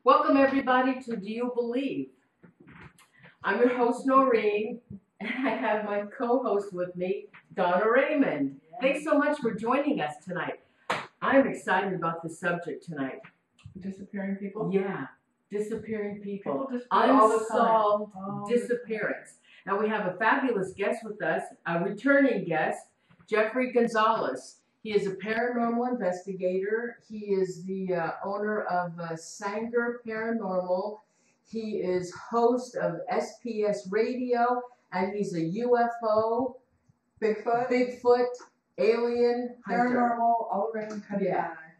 Welcome everybody to Do You Believe? I'm your host Norene, and I have my co-host with me, Donna Raymond. Yeah. Thanks so much for joining us tonight. I'm excited about the subject tonight. Disappearing people? Yeah, disappearing people. People disappear all the time. Unsolved disappearance. And we have a fabulous guest with us, a returning guest, Jeffrey Gonzalez. He is a paranormal investigator. He is the owner of Sanger Paranormal. He is host of SPS Radio, and he's a UFO, Bigfoot, alien hunter. Paranormal, all-around kind of guy.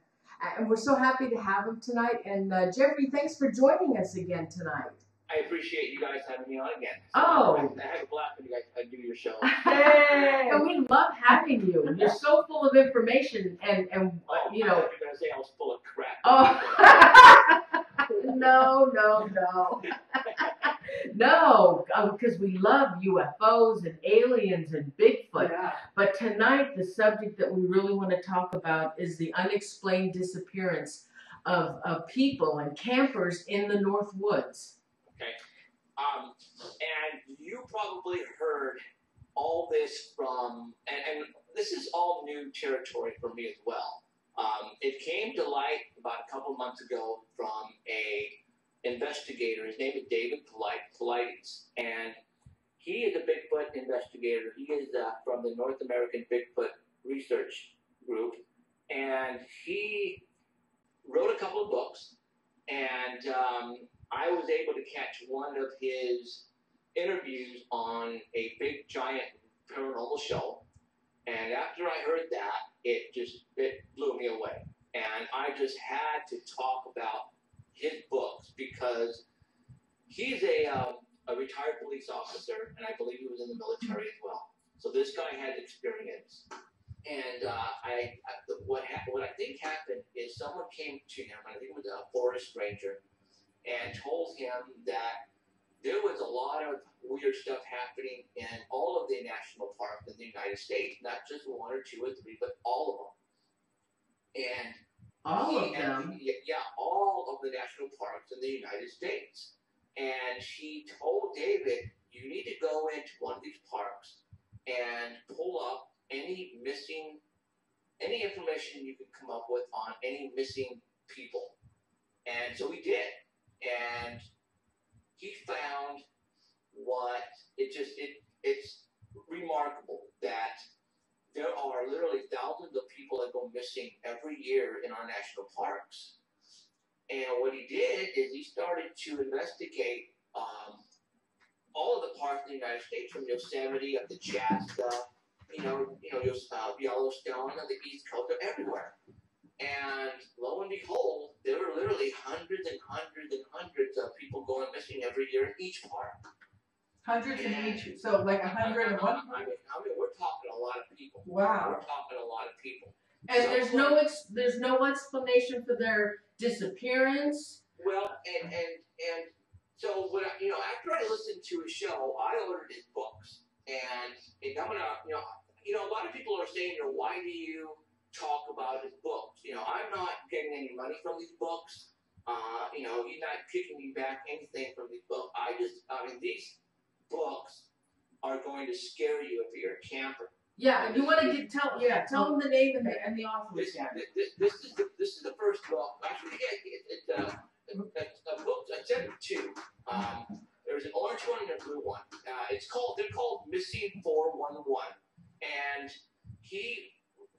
And we're so happy to have him tonight. And Jeffrey, thanks for joining us again tonight. I appreciate you guys having me on again. Oh. I have a blast when you guys do your show. Hey. And we love having you. You're so full of information, and you know. I thought you were going to say I was full of crap. Oh. No. No, because we love UFOs and aliens and Bigfoot. Yeah. But tonight, the subject that we really want to talk about is the unexplained disappearance of people and campers in the North Woods. Okay. And you probably heard all this from, and this is all new territory for me as well. It came to light about a couple months ago from a investigator. His name is David Polites, and he is a Bigfoot investigator. He is from the North American Bigfoot Research Group, and he wrote a couple of books, and I was able to catch one of his interviews on a big giant paranormal show, and after I heard that, it blew me away, and I just had to talk about his books because he's a retired police officer, and I believe he was in the military as well. So this guy has experience, and what I think happened is someone came to him, I think it was a forest ranger, and told him that there was a lot of weird stuff happening in all of the national parks in the United States, not just one or two or three, but all of them. And all of them? Yeah, all of the national parks in the United States. And he told David, you need to go into one of these parks and pull up any information you could come up with on any missing people. And so he did. And he found it's remarkable that there are literally thousands of people that go missing every year in our national parks. And what he did is he started to investigate all of the parks in the United States, from Yosemite up to Shasta, Yellowstone on the East Coast, everywhere. And lo and behold, there were literally hundreds and hundreds and hundreds of people going missing every year in each park. Hundreds in each, so like 100 in one? I mean, we're talking a lot of people. Wow. We're talking a lot of people. And so, there's no explanation for their disappearance. Well, and so when after I listened to his show, I ordered his books, and I'm gonna a lot of people are saying, why do you talk about his books? I'm not getting any money from these books. He's not kicking me back anything from these books. These books are going to scare you if you're a camper. Yeah, you want to tell them the name and the author. This is the first book. Actually, it's a book. I sent two. There's an orange one and a blue one. They're called Missing 411, and he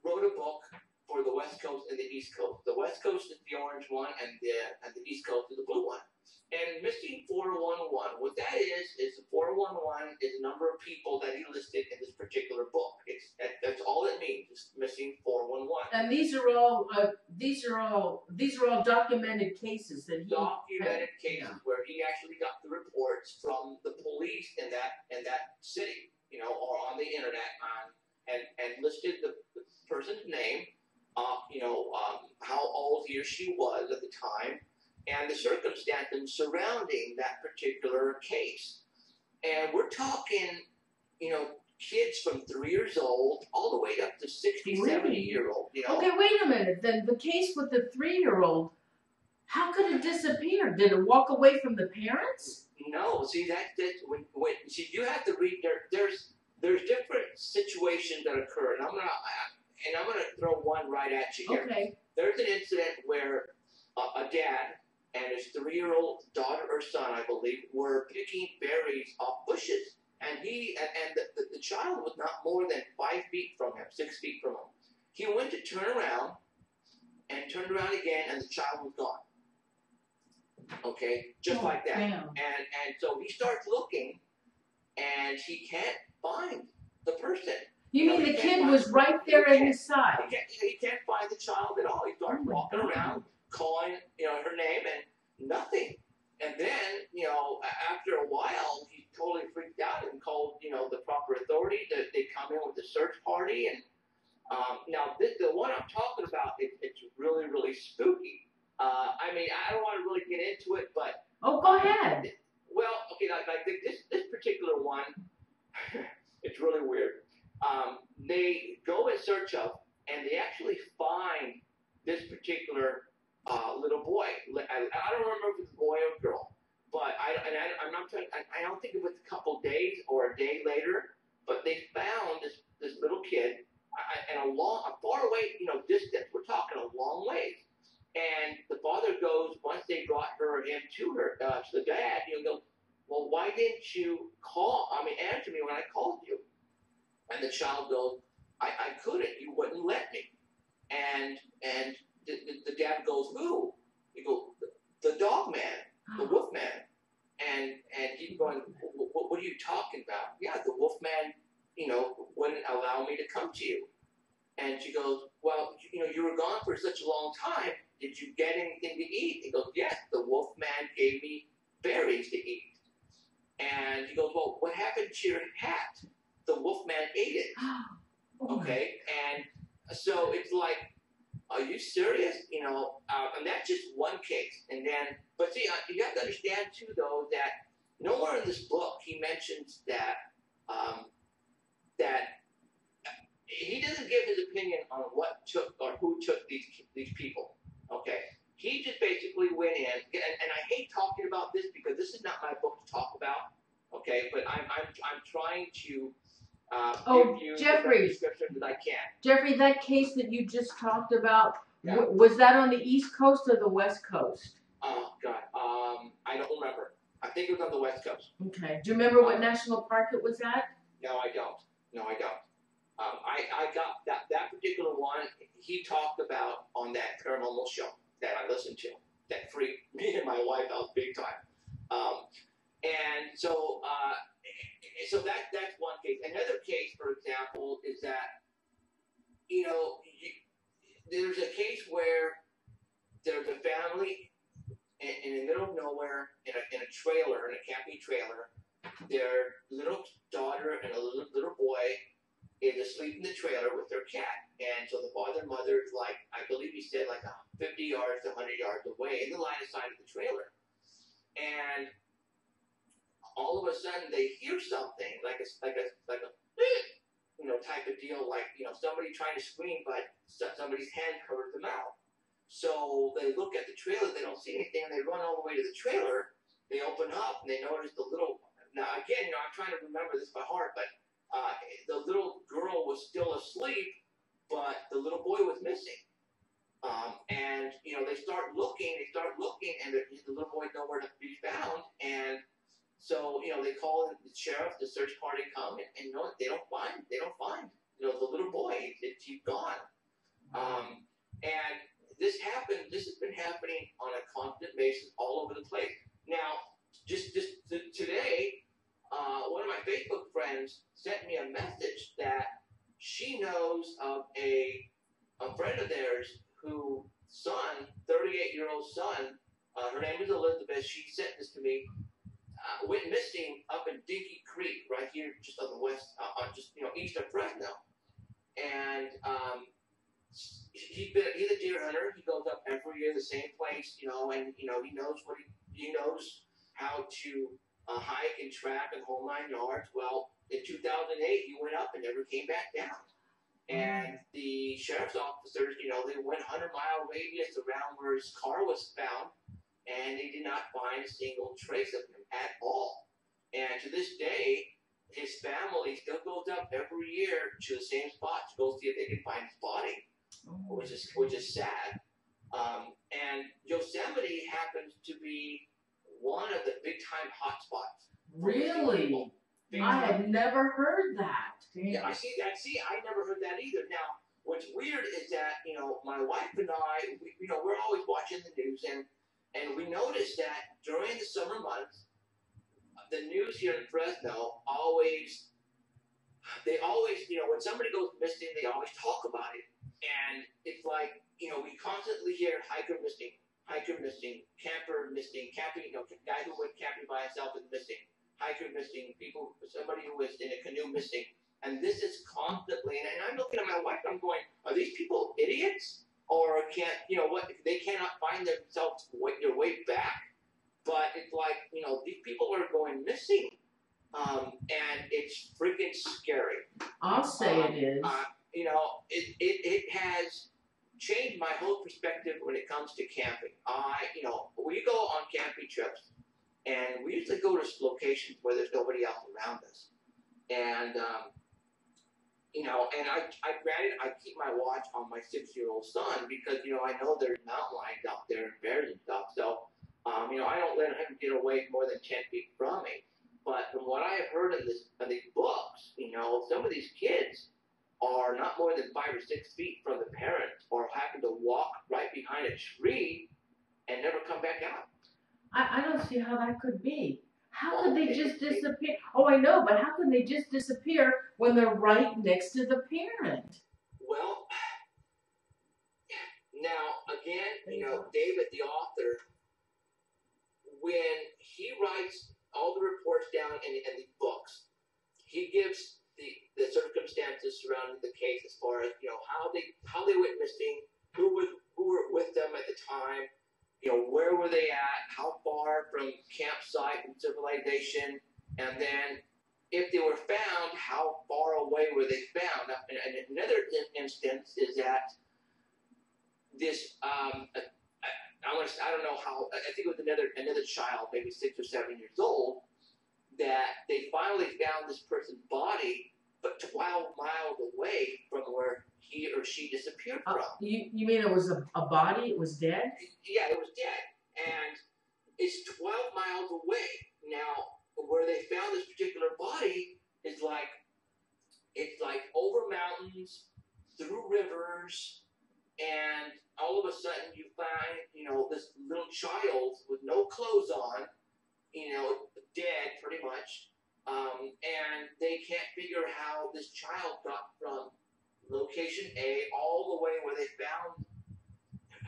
wrote a book for the West Coast and the East Coast. The West Coast is the orange one, and the East Coast is the blue one. And Missing 411, what that is the 411 is the number of people that he listed in this particular book. That's all it means. It's Missing 411. And these are all documented cases that he cases where he actually got the reports from the police in that city, or on the internet, and listed the person's name, how old he or she was at the time, and the circumstances surrounding that particular case. And we're talking, kids from 3 years old all the way up to 60, 70-year-old. Okay, wait a minute. Then the case with the 3-year-old, How could it disappear? Did it walk away from the parents? No, see that's when see you have to read there's different situations that occur, and I'm gonna throw one right at you here. Okay. There's an incident where a dad and his 3-year-old daughter or son, I believe, were picking berries off bushes, and the child was not more than 5 feet from him, 6 feet from him. He went to turn around and turned around again, and the child was gone. Okay, just like that. Damn. And so he starts looking, and he can't find the person. You mean the kid was right there at his side? He can't find the child at all. He starts walking around, calling, her name, and nothing. And then, after a while, he totally freaked out and called, the proper authority. They come in with the search party, and now the one I'm talking about, it's really, really spooky. I don't want to really get into it, but oh, go ahead. Well, okay, like this particular one, it's really weird. They go in search of, and they actually find this particular little boy. I don't remember if it's a boy or girl, but I'm not telling. I don't think it was a couple days or a day later, but they found this little kid, and a far away, distance. We're talking a long ways. And the father goes, once they brought her or him to the dad, goes, well, why didn't you answer me when I called you? And the child goes, I couldn't. You wouldn't let me. And the dad goes, who? He goes, the dog man, the wolf man. And he's going, what are you talking about? Yeah, the wolf man, wouldn't allow me to come to you. And she goes, well, you were gone for such a long time. Did you get anything to eat? He goes, yes, the wolf man gave me berries to eat. And he goes, well, what happened to your hat? The wolf man ate it. Okay, and so it's like, are you serious? And that's just one case. And then, but see, you have to understand too, though, that nowhere in this book he mentions that he doesn't give his opinion on what took or who took these people. Okay, he just basically went in, and I hate talking about this because this is not my book to talk about. Okay, but I'm trying to give you Jeffrey, the description that I can. Jeffrey, that case that you just talked about, yeah. Was that on the East Coast or the West Coast? Oh God, I don't remember. I think it was on the West Coast. Okay. Do you remember what national park it was at? No, I don't. I got that particular one. He talked about on that Paranormal show that I listened to. That freaked me and my wife out big time. And so that's one case. Another case, for example, is that there's a case where there's a family in the middle of nowhere in a trailer, in a camping trailer. Their little daughter and a little boy is asleep in the trailer with their cat. And so the father and mother is like, I believe he said, like 50 yards to 100 yards away in the line of sight of the trailer. And all of a sudden they hear something like a type of deal, like somebody trying to scream, but somebody's hand covers the mouth. So they look at the trailer, they don't see anything, and they run all the way to the trailer. They open up and they notice the little. Now again, I'm trying to remember this by heart, but the little girl was still asleep, but the little boy was missing. And they start looking, and the little boy nowhere to be found. And so they call the sheriff, the search party come, and they don't find the little boy. He's gone. And this happened. This has been happening on a constant basis all over the place. Now, just today. One of my Facebook friends sent me a message that she knows of a friend of theirs whose son, 38-year-old son, her name is Elizabeth. She sent this to me. Went missing up in Dinky Creek, right here, just on the west, east of Fresno. And he's a deer hunter. He goes up every year the same place, and he knows he knows how to. Hike and track and whole 9 yards. Well, in 2008, he went up and never came back down. And the sheriff's officers, they went 100-mile radius around where his car was found, and they did not find a single trace of him at all. And to this day, his family still goes up every year to the same spot to go see if they can find his body, which is sad. And Yosemite happens to be one of the big-time hotspots. Really? I had never heard that. Yeah, I see that. See, I never heard that either. Now, what's weird is that, my wife and I, we're always watching the news, and we noticed that during the summer months, the news here in Fresno they always, when somebody goes missing, they always talk about it. And it's like, we constantly hear hiker missing, camper missing, camping, guy who went camping by himself is missing, hiker missing, somebody who was in a canoe missing. And this is constantly, and I'm looking at my wife, I'm going, are these people idiots? Or they cannot find themselves their way back? But it's like, these people are going missing. And it's freaking scary. I'll say it is. It has changed my whole perspective when it comes to camping. We go on camping trips, and we usually go to locations where there's nobody else around us. And, and I keep my watch on my 6-year-old son because, I know there's mountain lions out there and bears and stuff. So, I don't let him get away more than 10 feet from me. But from what I have heard in these books, some of these kids are not more than 5 or 6 feet from the parents, or happen to walk right behind a tree and never come back out. I don't see how that could be. How could they just disappear? Oh, I know, but how could they just disappear when they're right next to the parent? Well, now, again, David, the author, when he writes all the reports down in the books, he gives the circumstances surrounding the case as far as, how they went missing, who were with them at the time, where were they at, how far from campsite and civilization, and then if they were found, how far away were they found? And another instance is that this, I don't know how, I think it was another child, maybe 6 or 7 years old, that they finally found this person's body, but 12 miles away from where he or she disappeared from. You mean it was a body? It was dead? Yeah, it was dead. And it's 12 miles away. Now, where they found this particular body is it's like over mountains, through rivers, and all of a sudden you find, this little child with no clothes on, dead pretty much, and they can't figure how this child got from location A all the way where they found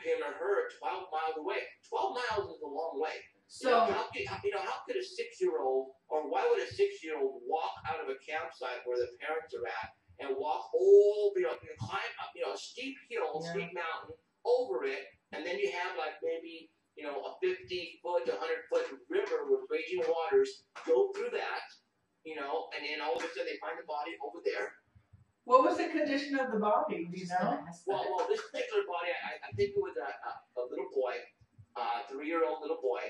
him or her 12 miles away. 12 miles is a long way. So, how could a 6-year-old, or why would a 6-year-old walk out of a campsite where the parents are at and walk climb up, a steep hill, steep mountain over it, and then you have maybe, a 50-foot to 100-foot river with raging waters, go through that, and then all of a sudden they find the body over there. What was the condition of the body? Do you know? Well, this particular body, I think it was a little boy, 3-year-old little boy,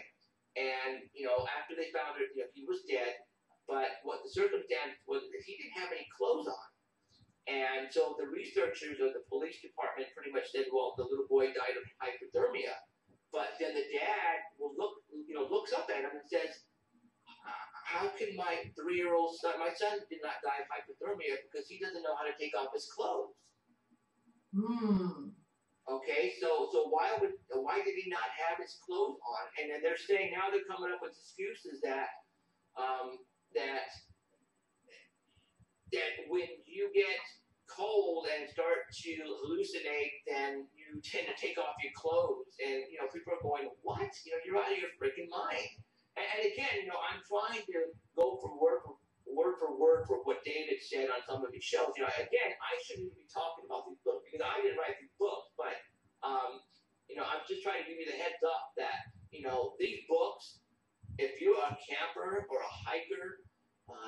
and after they found it, he was dead. But what the circumstance was is he didn't have any clothes on, and so the researchers or the police department pretty much said, well, the little boy died of hypothermia. But then the dad looks up at him and says, how can my 3-year-old son, my son did not die of hypothermia because he doesn't know how to take off his clothes. Okay, so why did he not have his clothes on? And then they're saying, now they're coming up with excuses that when you get cold and start to hallucinate, then you tend to take off your clothes, and people are going, what? You're out of your freaking mind. And again, I'm trying to go from word for word for what David said on some of his shows. Again, I shouldn't be talking about these books because I didn't write these books, but I'm just trying to give you the heads up that these books, if you're a camper or a hiker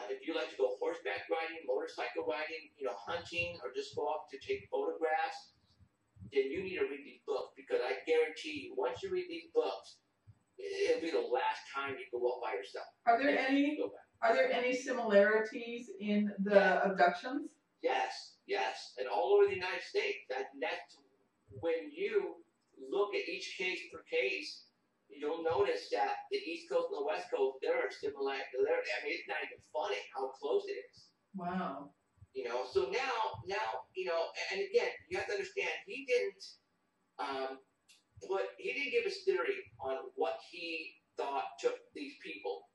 If you like to go horseback riding, motorcycle riding, hunting, or just go off to take photographs, then you need to read these books, because I guarantee you, once you read these books, it'll be the last time you go out by yourself. Are there any similarities in the abductions? Yes, and all over the United States. That's when you look at each case per case, you'll notice that the East Coast and the West Coast, there are similarities. I mean, it's not even funny how close it is. Wow. So now, and again, you have to understand, he didn't give his theory on what he thought took these people,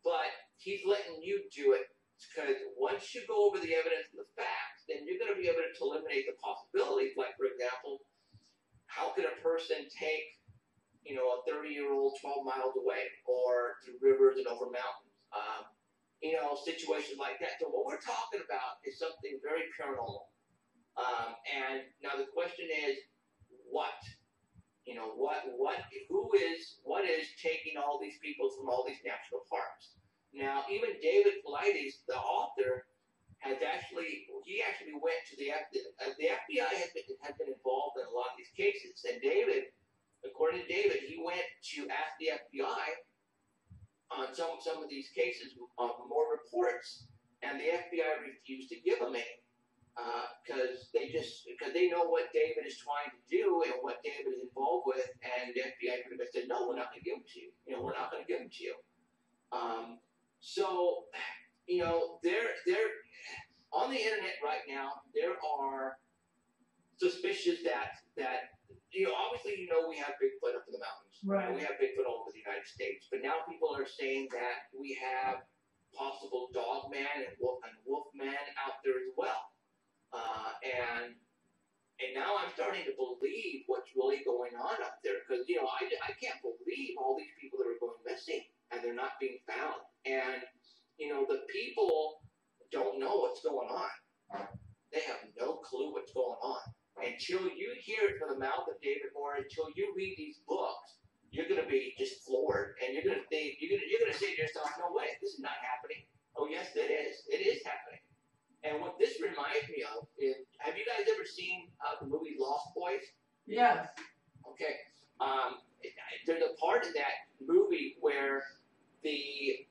but he's letting you do it, because once you go over the evidence and the facts, then you're going to be able to eliminate the possibilities. Like, for example, how could a person take a 30-year-old 12 miles away, or through rivers and over mountains? Situations like that. So what we're talking about is something very paranormal. And now the question is, what is taking all these people from all these national parks? Now, even David Paulides, the author, he actually went to the FBI has been involved in a lot of these cases, and David, according to David, he went to ask the FBI on some of these cases more reports, and the FBI refused to give him any, because they know what David is trying to do and what David is involved with, and the FBI pretty much said, no, we're not going to give them to you. We're not going to give them to you. So they're on the internet right now. There are suspicions that obviously we have Bigfoot up in the mountains. Right. We have Bigfoot all over the United States, but now people are saying that we have possible dog man and wolf man out there as well. And now I'm starting to believe what's really going on up there, because I can't believe all these people that are going missing and they're not being found. And the people don't know what's going on. They have no clue what's going on until you hear it from the mouth of David Moore. Until you read these books, you're going to be just floored, and you're going to think, you're going to say to yourself, no way, this is not happening. Oh yes, it is happening. And what this reminds me of is, have you guys ever seen the movie Lost Boys? Yes. Okay. There's a part in that movie where the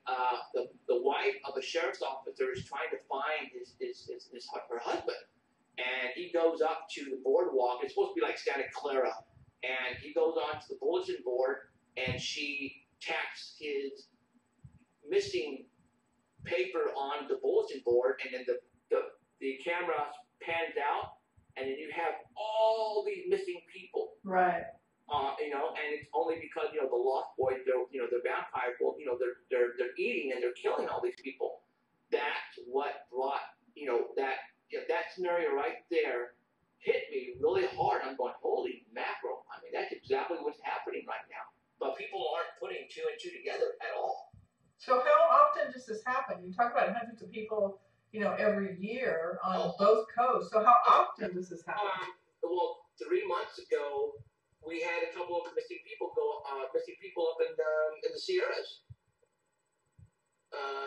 wife of a sheriff's officer is trying to find her husband, and he goes up to the boardwalk. It's supposed to be like Santa Clara, and he goes onto the bulletin board, and she tacks his missing paper on the bulletin board, and then the camera pans out, and then you have all these missing people. Right. And it's only because the Lost Boys, they're vampires. Well, they're eating and they're killing all these people. That's what brought that scenario right there hit me really hard. I'm going, holy mackerel! I mean, that's exactly what's happening right now. But people aren't putting two and two together at all. So how often does this happen? You talk about hundreds of people, every year on both coasts. So how often does this happen? Well, 3 months ago, we had a couple of missing people up in the Sierras.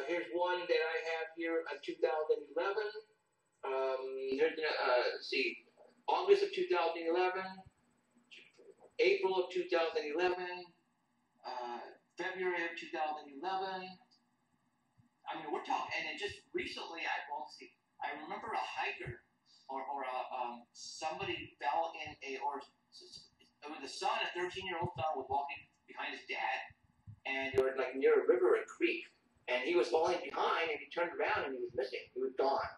Here's one that I have here in 2011. Let's see, August of 2011, April of 2011, February of 2011. I mean, we're talking, and then just recently, I remember a hiker or somebody fell in it was the son, a 13-year-old son, was walking behind his dad, and they were like near a river, a creek, and he was falling behind, and he turned around and he was missing. He was gone,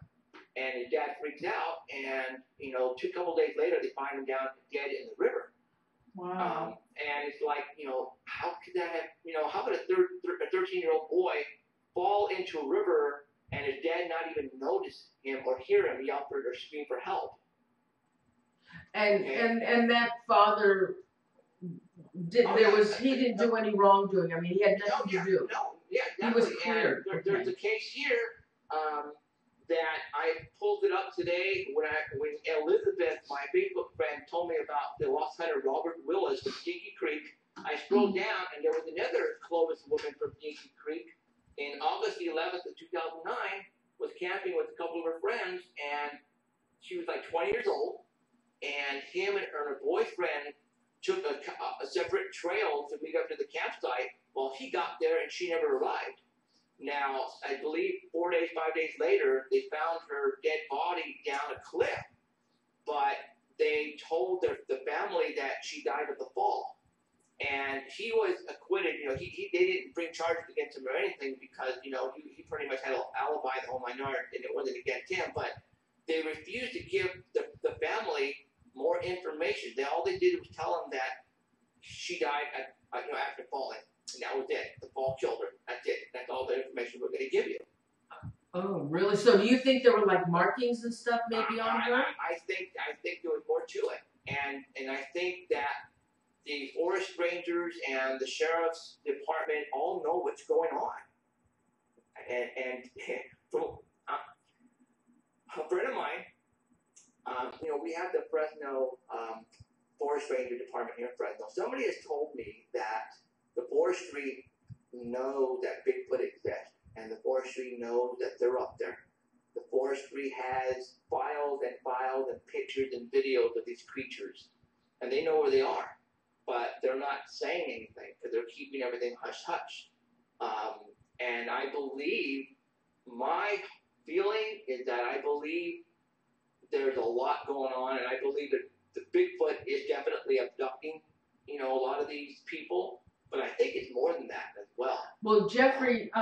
and his dad freaks out, and a couple days later, they find him down dead in the river. Wow. And it's like, how could that have, how could a 13-year-old boy fall into a river and his dad not even notice him or hear him yell or scream for help? And that father he didn't do any wrongdoing. I mean, he had nothing to do. No, yeah, he was cleared. There's a case here that I pulled it up today when Elizabeth, my Facebook friend, told me about the lost hunter Robert Willis from Dinky Creek. I scrolled down, and there was another Clovis woman from Dinky Creek in August the 11th of 2009, was camping with a couple of her friends, and she was like 20 years old, and him and her boyfriend took a separate trail to meet up to the campsite. Well, he got there and she never arrived. Now, I believe 4 days, 5 days later, they found her dead body down a cliff, but they told the family that she died of the fall. And he was acquitted. You know, they didn't bring charges against him or anything because, you know, he pretty much had an alibi the whole night, and it wasn't against him. But they refused to give the family more information. All they did was tell them that she died after falling. And that was it. The fall killed her. That's it. That's all the information we're going to give you. Oh, really? So do you think there were like markings and stuff maybe on her? I think there was more to it. And I think that the forest rangers and the sheriff's department all know what's going on. And a friend of mine, you know, we have the Fresno forest ranger department here in Fresno. Somebody has told me that the forestry knows that Bigfoot exists, and the forestry knows that they're up there. The forestry has files and files and pictures and videos of these creatures, and they know where they are, but they're not saying anything because they're keeping everything hush-hush. And I believe, my feeling is that I believe there's a lot going on, and I believe that the Bigfoot is definitely abducting, you know, a lot of these people. But I think it's more than that as well. Well, Jeffrey,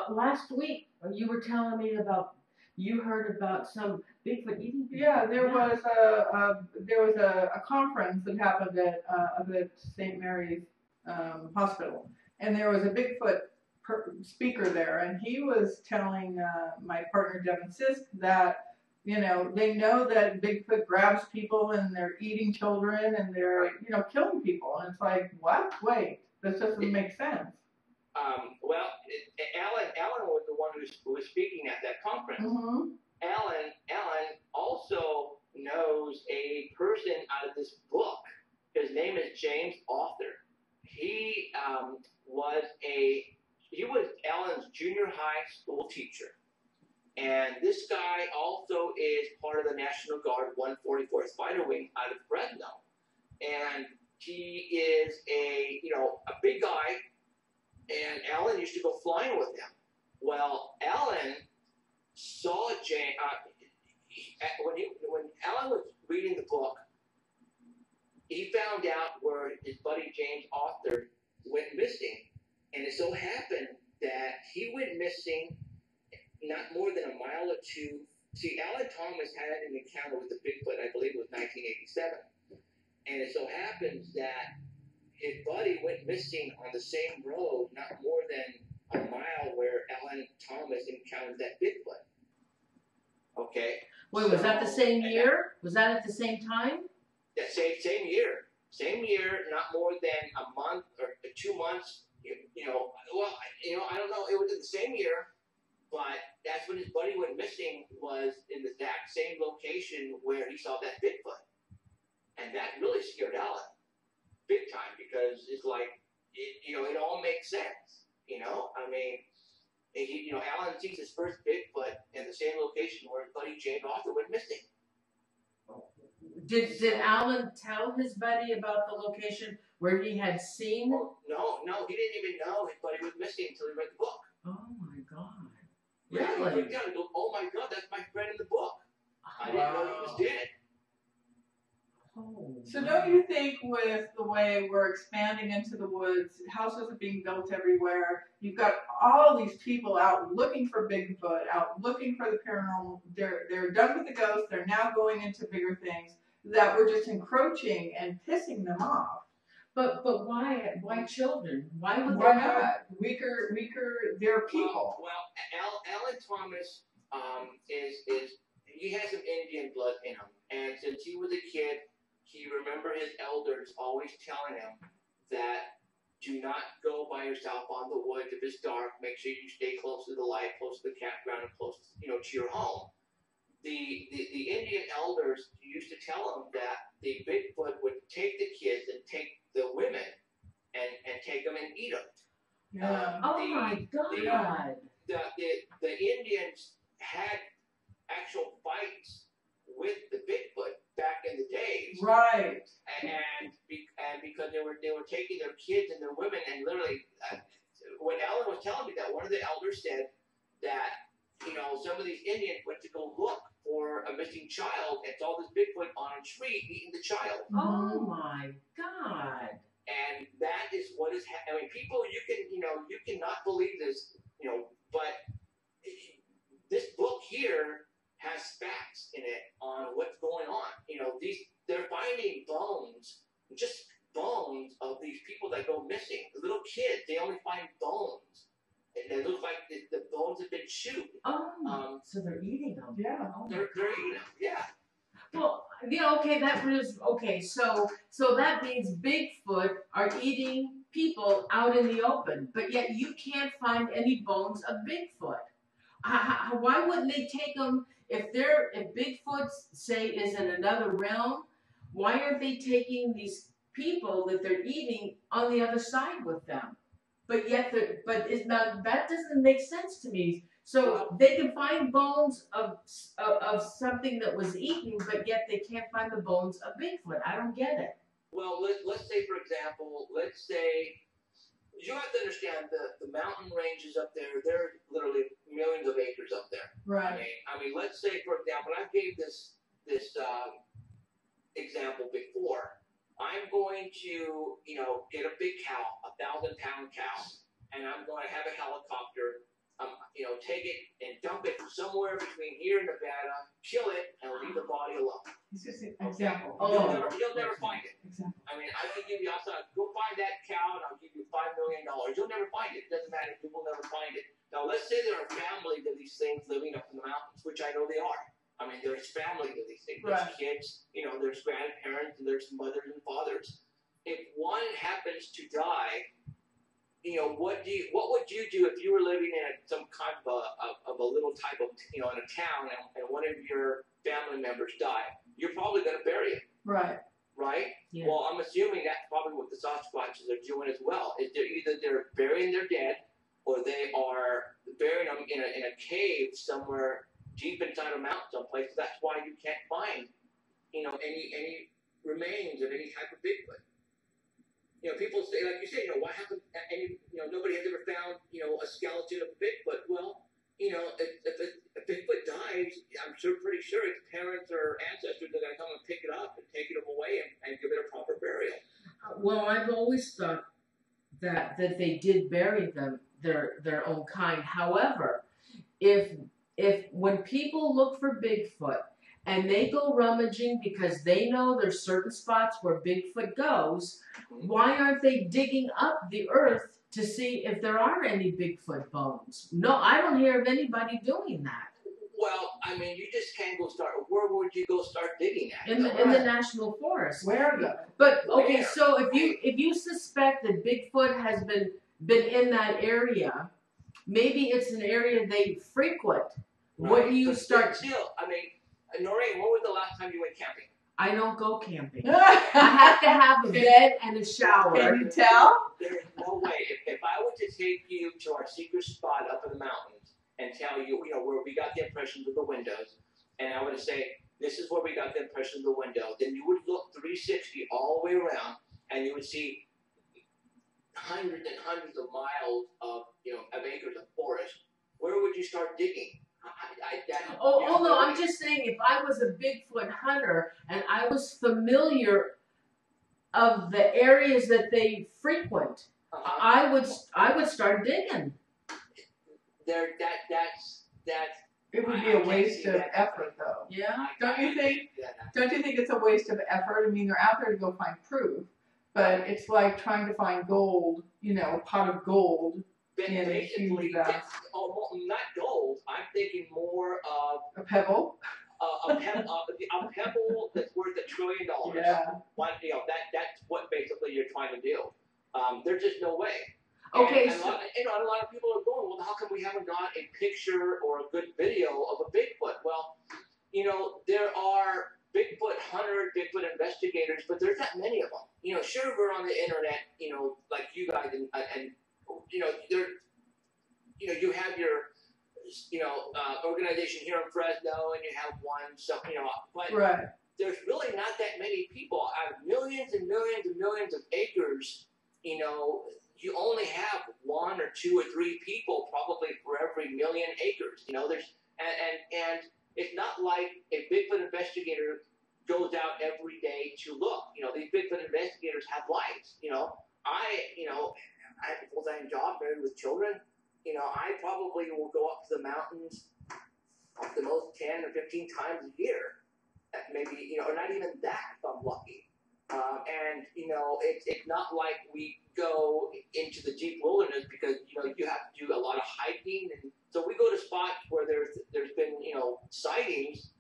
last week you were telling me about, you heard about some Bigfoot eating people. Yeah, there was a conference that happened at St. Mary's Hospital, and there was a Bigfoot speaker there, and he was telling my partner Devin Sisk that, you know, they know that Bigfoot grabs people and they're eating children and they're, you know, killing people, and it's like, what? Wait. This doesn't make sense. Well, Alan was the one who was speaking at that conference. Mm-hmm. Alan also knows a person out of this book. His name is James Author. He was Alan's junior high school teacher. And this guy also is part of the National Guard 144th Spider Wing out of Fresno. And he is a big guy, and Alan used to go flying with him. Well, Alan saw James, when Alan was reading the book, he found out where his buddy James Author went missing. And it so happened that he went missing not more than a mile or two. See, Alan Thomas had an encounter with the Bigfoot, I believe it was 1987. And it so happens that his buddy went missing on the same road, not more than a mile where Alan Thomas encountered that Bigfoot. Okay. Wait, was that the same year? Was that at the same time? Yeah, same year. Same year, not more than a month or 2 months. I don't know. It was in the same year, but that's when his buddy went missing, was in the exact same location where he saw that Bigfoot. And that really scared Alan big time, because it's like, it all makes sense. I mean, Alan sees his first Bigfoot in the same location where his buddy James Author went missing. Did Alan tell his buddy about the location where he had seen? No, he didn't even know his buddy was missing until he read the book. Oh my God! Yeah, Really? he freaked out and goes, "Oh my God, that's my friend in the book. I didn't know he was dead." Oh, So don't you think, with the way we're expanding into the woods, houses are being built everywhere, you've got all these people out looking for Bigfoot, out looking for the paranormal, they're done with the ghosts, they're now going into bigger things, that we're just encroaching and pissing them off? But why children? Why would Why they not? Weaker, they're people. Well, Alan Thomas he has some Indian blood in him, and since he was a kid, he remembered his elders always telling him that do not go by yourself on the woods if it's dark. Make sure you stay close to the light, close to the campground, and close, to your home. The Indian elders used to tell him that the Bigfoot would take the kids and take the women and take them and eat them. Yeah. Oh my God. The Indians had actual fights with the Bigfoot back in the days, Right. and because they were taking their kids and their women, and literally, when Ellen was telling me that, one of the elders said that, you know, some of these Indians went to go look for a missing child and saw this Bigfoot on a tree eating the child. Oh my God. And that is what is I mean, people, you cannot believe this, you know, but this book here has facts in it on what's going on. You know, they're finding bones, just bones of these people that go missing. The little kids, they only find bones. And they look like the bones have been chewed. Oh, so they're eating them. Yeah. Oh They're eating them, yeah. Well, yeah, okay, that was, okay, so that means Bigfoot are eating people out in the open, but yet you can't find any bones of Bigfoot. Why wouldn't they take them, if Bigfoot, say, is in another realm, why aren't they taking these people that they're eating on the other side with them? But yet, that doesn't make sense to me. So they can find bones of something that was eaten, but yet they can't find the bones of Bigfoot. I don't get it. Well, let's say, for example, you have to understand the mountain ranges up there, they're literally millions of acres up there. Right. I mean, let's say, for example, I gave this example before. I'm going to, you know, get a big cow, 1,000-pound cow, and I'm going to have a helicopter, you know, take it and dump it somewhere between here and Nevada, kill it, and leave the body alone. It's just an example. Okay. You'll never find it. Example. I mean, I can give you outside, go find that cow, and I'll give you $5 million. You'll never find it. It doesn't matter. You will never find it. Now, let's say there are families of these things living up in the mountains, which I know they are. I mean, there's families of these things. There's kids, you know, there's grandparents, and there's mothers and fathers. If one happens to die, you know, what would you do if you were living in some kind of a little type of, you know, in a town, and one of your family members died? You're probably going to bury him. Right. Right? Yeah. Well, I'm assuming that's probably what the Sasquatches are doing as well. Is they're burying their dead, or they are burying them in a cave somewhere deep inside a mountain someplace. That's why you can't find, you know, any remains of any type of Bigfoot. You know, people say, like you say, you know, why haven't nobody has ever found, you know, a skeleton of Bigfoot? Well, you know, if Bigfoot dies, I'm pretty sure its parents or ancestors are going to come and pick it up and take it away and give it a proper burial. Well, I've always thought that they did bury them, their own kind. However, if when people look for Bigfoot and they go rummaging because they know there's certain spots where Bigfoot goes, why aren't they digging up the earth to see if there are any Bigfoot bones? No, I don't hear of anybody doing that. Well, I mean, you just can't go start. Where would you go start digging at? In the national forest. Where though? But okay, Where? so if you suspect that Bigfoot has been in that area, maybe it's an area they frequent. Right. What do you But start? Still, I mean, Norene, when was the last time you went camping? I don't go camping. I have to have a bed and a shower. Can you tell? There's no way. If I were to take you to our secret spot up in the mountains and tell you, you know, where we got the impressions of the windows, and I would say, this is where we got the impression of the window, then you would look 360 all the way around, and you would see hundreds and hundreds of miles of acres of forest. Where would you start digging? No, I'm just saying, if I was a Bigfoot hunter and I was familiar of the areas that they frequent, I would start digging. It would be a waste of effort, though. Yeah. Don't you think? Don't you think it's a waste of effort? I mean, they're out there to go find proof, but it's like trying to find gold. You know, a pot of gold. Basically, not gold. I'm thinking more of a pebble. A pebble that's worth $1 trillion. Yeah. That's what basically you're trying to do. There's just no way. Okay. And a lot of people are going, well, how come we haven't got a picture or a good video of a Bigfoot? Well, you know, there are Bigfoot hunters, Bigfoot investigators, but there's not many of them. You know, sure, we're on the internet, you know, like you guys, and you know, organization here in Fresno, and you have one, so but Right. there's really not that many people. Out of millions and millions and millions of acres, you only have 1 or 2 or 3 people probably for every million acres. There's and it's not like a Bigfoot investigator goes out every day to look. These Bigfoot investigators have lives. I have a full-time job, married with children. I probably will go up to the mountains the most 10 or 15 times a year. Maybe, or not even that if I'm lucky. And it's not like we go into the deep wilderness because, you have to do a lot of hiking. And so we go to spots where there's been, sightings.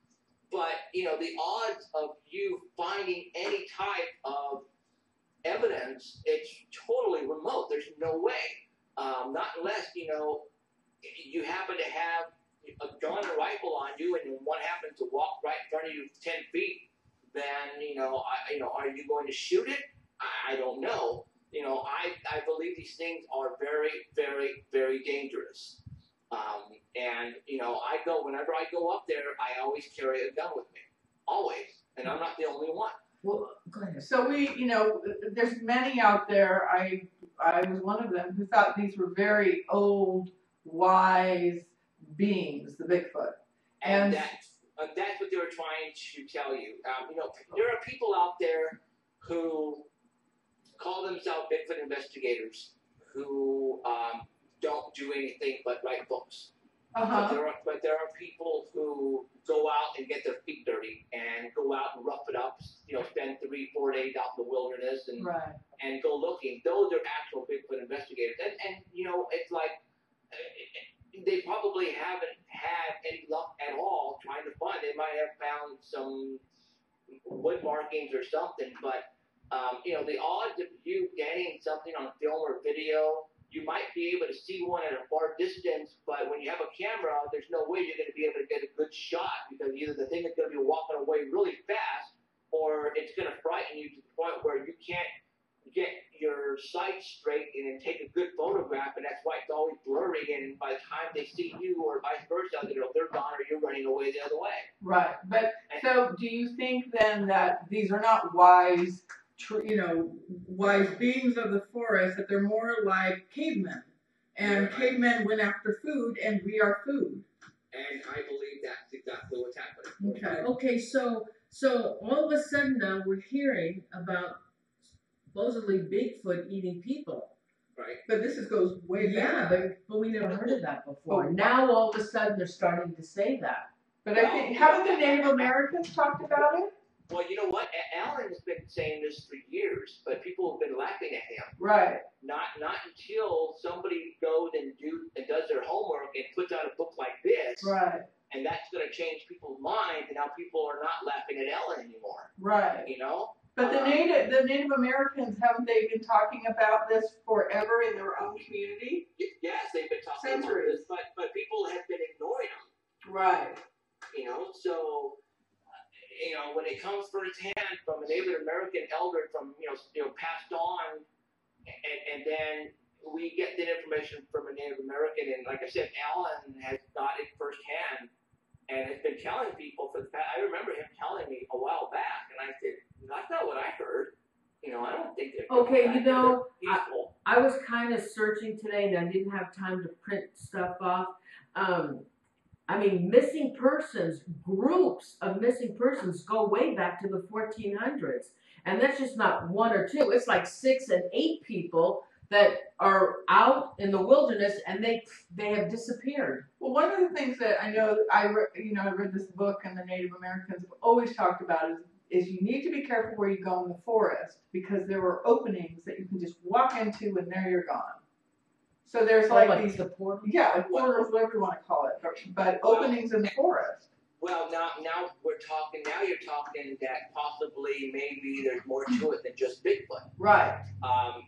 But, the odds of you finding any type of evidence, it's totally remote. There's no way. Not unless, you happen to have a gun or rifle on you and one happens to walk right in front of you 10 feet, then, are you going to shoot it? I don't know. I believe these things are very, very, very dangerous. And, whenever I go up there, I always carry a gun with me. Always. And I'm not the only one. Well, go ahead. So there's many out there. I was one of them who thought these were very old, wise beings, the Bigfoot. And that's what they were trying to tell you. There are people out there who call themselves Bigfoot investigators who don't do anything but write books. Uh-huh. But there are people who go out and get their feet dirty and go out and rough it up, spend 3-4 days out in the wilderness and Right. and go looking. Those are actual Bigfoot investigators. And it's like they probably haven't had any luck at all trying to find. They might have found some wood markings or something, but the odds of you getting something on film or video, you might be able to see one at a far distance, but when you have a camera, there's no way you're going to be able to get a good shot because either the thing is going to be walking away really fast or it's going to frighten you to the point where you can't get your sight straight and take a good photograph, and that's why it's always blurry, and by the time they see you or vice versa, they're gone or you're running away the other way. Right. But so do you think then that these are not wise wise beings of the forest, that they're more like cavemen? And cavemen went after food, and we are food. And I believe that's exactly what's happening. Okay, so all of a sudden now we're hearing about supposedly Bigfoot eating people. Right. But this goes way back. Yeah, but we never heard of that before. Now all of a sudden they're starting to say that. But I think, haven't the Native Americans talked about it? Well, you know what? Alan has been saying this for years, but people have been laughing at him. Right. Not until somebody goes and does their homework and puts out a book like this. Right. And that's going to change people's minds, and now people are not laughing at Ellen anymore. Right. But the Native Americans, haven't they been talking about this forever in their own community? Yes, they've been talking about this, but people have been ignoring them. Right. So. When it comes firsthand from a Native American elder from, passed on, and then we get the information from a Native American, and like I said, Alan has got it firsthand, and has been telling people for the past, I remember him telling me a while back, and I said, that's not what I heard. I don't think they're okay, I was kind of searching today, and I didn't have time to print stuff off. Missing persons, groups of missing persons go way back to the 1400s. And that's just not 1 or 2. It's like 6 and 8 people that are out in the wilderness and they have disappeared. Well, one of the things that I know, I read this book and the Native Americans have always talked about is you need to be careful where you go in the forest because there are openings that you can just walk into and there you're gone. So there's like these, the portal? Yeah, portals, whatever you want to call it, but openings in the forest. Well, now you're talking that possibly maybe there's more to it than just Bigfoot. Right. Up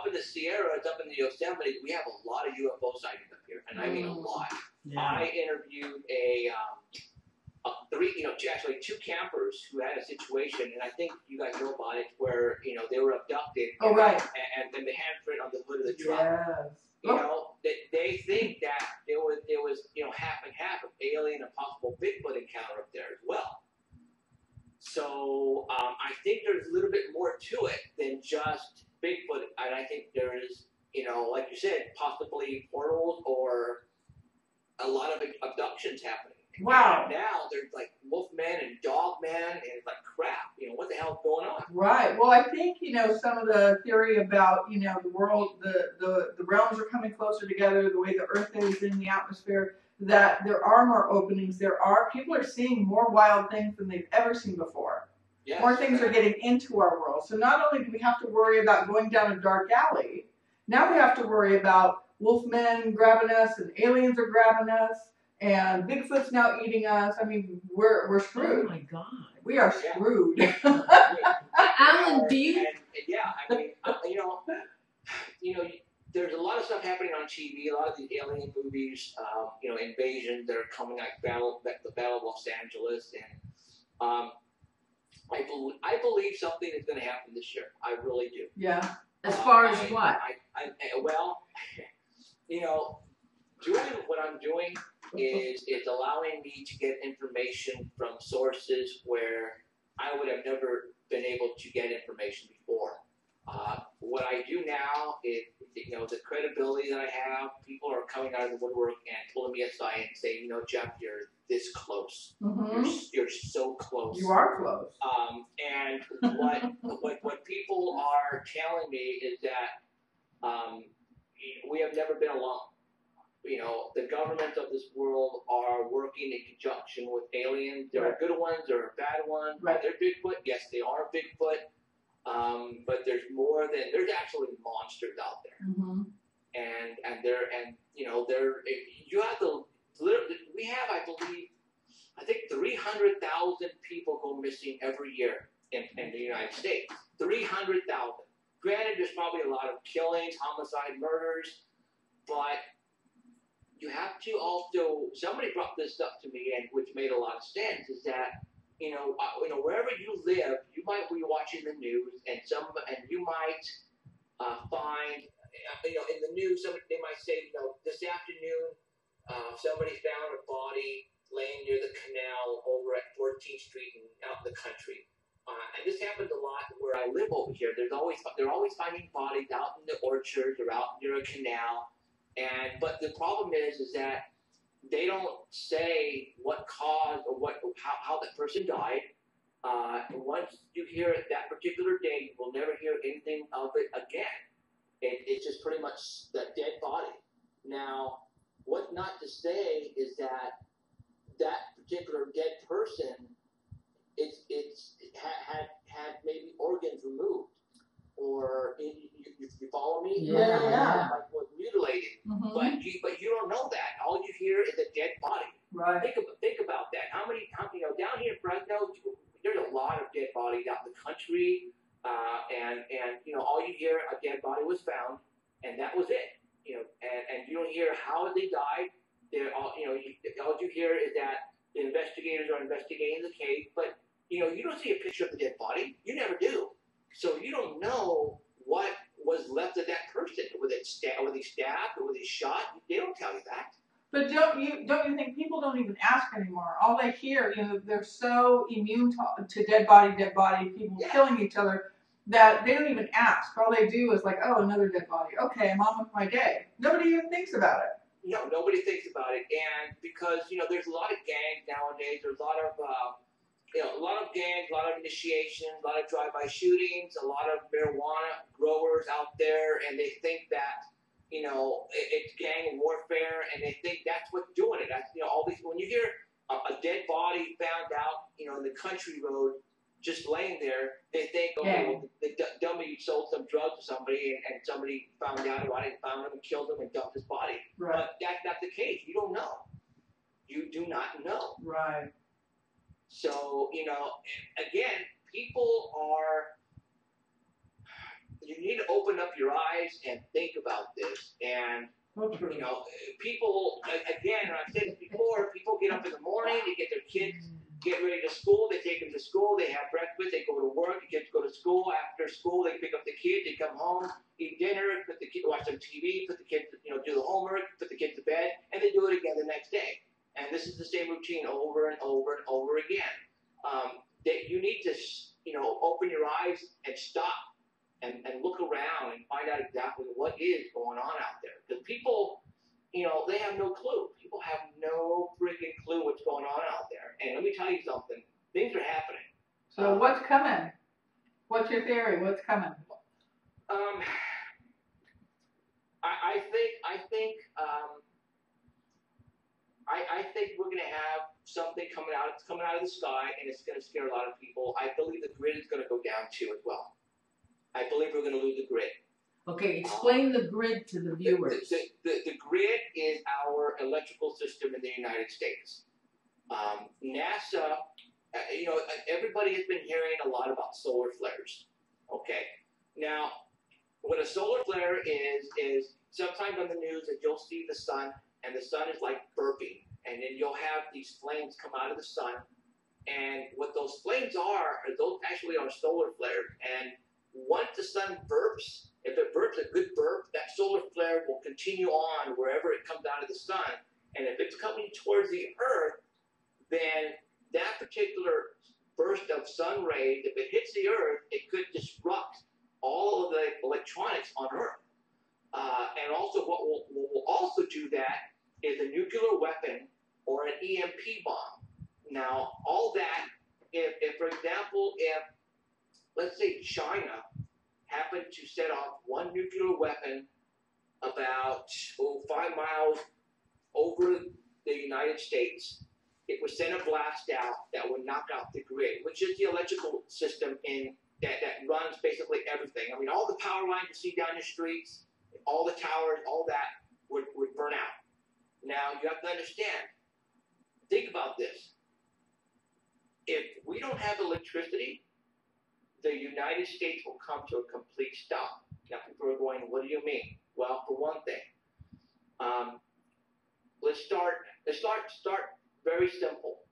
in the Sierras, up in the Yosemite, we have a lot of UFO sightings up here, and I mean a lot. Yeah. I interviewed actually 2 campers who had a situation, and I think you guys know about it, where they were abducted. Oh, right. And then the handprint on the hood of the truck. Yes. You know, they think that there was half and half of alien and possible Bigfoot encounter up there as well. So I think there's a little bit more to it than just Bigfoot, and I think there is, like you said, possibly portals or a lot of abductions happening. Wow. And now there's like Wolfman and Dogman, and it's like crap. What the hell's going on? Right. Well, I think some of the theory about the world, the realms are coming closer together, the way the Earth is in the atmosphere, that there are more openings. People are seeing more wild things than they've ever seen before. Yes, more things are getting into our world. So not only do we have to worry about going down a dark alley, now we have to worry about wolfmen grabbing us and aliens are grabbing us. And Bigfoot's now eating us. I mean, we're screwed. Oh my God, we are screwed. Alan, do you? Yeah, I mean, there's a lot of stuff happening on TV. A lot of the alien movies, invasions that are coming, like the Battle of Los Angeles, and I believe something is going to happen this year. I really do. Yeah. As far as what? Doing what I'm doing is allowing me to get information from sources where I would have never been able to get information before. What I do now is, the credibility that I have, people are coming out of the woodwork and pulling me aside and saying, Jeff, you're this close. Mm-hmm. You're so close. You are close. And what people are telling me is that we have never been alone. The governments of this world are working in conjunction with aliens. There are good ones, there are bad ones. Right. They're Bigfoot. Yes, they are Bigfoot. But there's there's actually monsters out there. Mm-hmm. I think 300,000 people go missing every year in the United States. 300,000. Granted, there's probably a lot of killings, homicide, murders, but you have to also, somebody brought this up to me, and which made a lot of sense, is that, wherever you live, you might be watching the news, and you might find, in the news, they might say, this afternoon, somebody found a body laying near the canal over at 14th Street out in the country. And this happens a lot where I live over here. They're always finding bodies out in the orchards or out near a canal. But the problem is that they don't say what caused or how that person died. And once you hear it that particular day, you will never hear anything of it again. It's just pretty much the dead body. Now, what not to say is that particular dead person, had maybe organs removed, or you follow me? Yeah. Like was mutilated, mm-hmm. but you don't know that. All you hear is a dead body. Right. Think about that. How many down here in Fresno, there's a lot of dead bodies out in the country, and all you hear, a dead body was found, and that was it. And you don't hear how they died. All you hear is that the investigators are investigating the case, but you don't see a picture of the dead body. You never do. So you don't know what was left of that person. Were they stabbed, or were they shot? They don't tell you that. But don't you think people don't even ask anymore? All they hear, they're so immune to dead body, people killing each other, that they don't even ask. All they do is like, oh, another dead body. Okay, I'm on with my day. Nobody even thinks about it. No, nobody thinks about it. And because, there's a lot of gangs nowadays. There's a lot of gangs, a lot of initiations, a lot of drive-by shootings, a lot of marijuana growers out there, and they think that, it's gang warfare, and they think that's what's doing it. That's, all these, when you hear a dead body found out, in the country road, just laying there, they think, well, the dummy sold some drugs to somebody, and somebody found out about it, and found him and killed him and dumped his body. Right. But that's not the case. You don't know. You do not know. Right. So, again, you need to open up your eyes and think about this. And, people, again, I've said this before, people get up in the morning, they get their kids get ready to school. They take them to school. They have breakfast. They go to work. The kids go to school. After school, they pick up the kids. They come home, eat dinner, put the kid, watch some TV, put the kids, do the homework, put the kids to bed, and they do it again the next day. And this is the same routine over and over and over again. That you need to, open your eyes and stop and look around and find out exactly what is going on out there. Because people, they have no clue. People have no freaking clue what's going on out there. And let me tell you something. Things are happening. So what's coming? What's your theory? What's coming? I think we're going to have something coming out. It's coming out of the sky, and it's going to scare a lot of people. I believe the grid is going to go down too as well. I believe we're going to lose the grid. Okay, explain the grid to the viewers. The grid is our electrical system in the United States. NASA, everybody has been hearing a lot about solar flares. Okay, now what a solar flare is sometimes on the news that you'll see the sun, and the sun is like burping, and then you'll have these flames come out of the sun, and what those flames are those actually are solar flares. And once the sun burps, if it burps a good burp, that solar flare will continue on wherever it comes out of the sun. And if it's coming towards the Earth, then that particular burst of sun rays, if it hits the Earth, it could disrupt all of the electronics on Earth. And also what will also do that is a nuclear weapon or an EMP bomb. Now, all that, if for example, let's say China happened to set off one nuclear weapon about 5 miles over the United States, it would send a blast out that would knock out the grid, which is the electrical system that runs basically everything. I mean, all the power lines you see down the streets, all the towers, all that would burn out. Now, you have to understand, think about this. If we don't have electricity, the United States will come to a complete stop. Now, people are going, what do you mean? Well, for one thing, let's start very simple.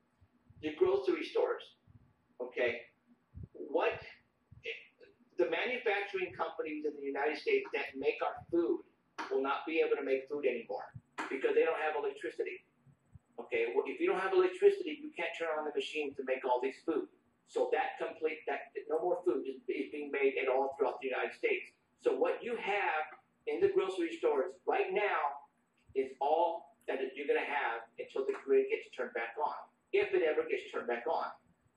Your grocery stores, okay? The manufacturing companies in the United States that make our food will not be able to make food anymore because they don't have electricity. Okay, well, if you don't have electricity, you can't turn on the machines to make all these food. So no more food is being made at all throughout the United States. So what you have in the grocery stores right now is all that you're going to have until the grid gets turned back on, if it ever gets turned back on.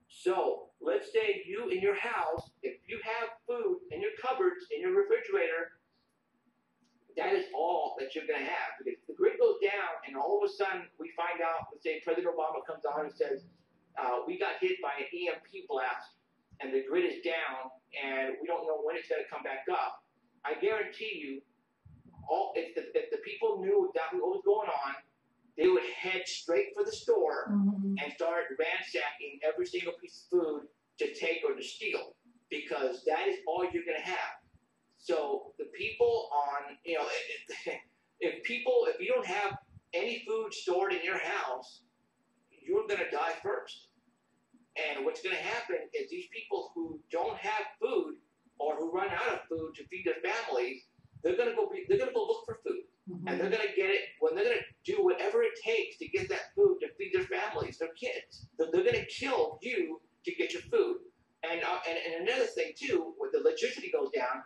So let's say you in your house, if you have food in your cupboards, in your refrigerator, that is all that you're going to have. Because if the grid goes down and all of a sudden we find out, let's say President Obama comes on and says, we got hit by an EMP blast and the grid is down and we don't know when it's going to come back up, I guarantee you, if the people knew exactly what was going on, they would head straight for the store and start ransacking every single piece of food to take or to steal, because that is all you're going to have. So the people on, if you don't have any food stored in your house, you're going to die first. And what's going to happen is these people who don't have food or who run out of food to feed their families, they're going to go look for food. And they're going to get it when they're going to do whatever it takes to get that food to feed their families, their kids. They're going to kill you to get your food. And another thing too, when the electricity goes down,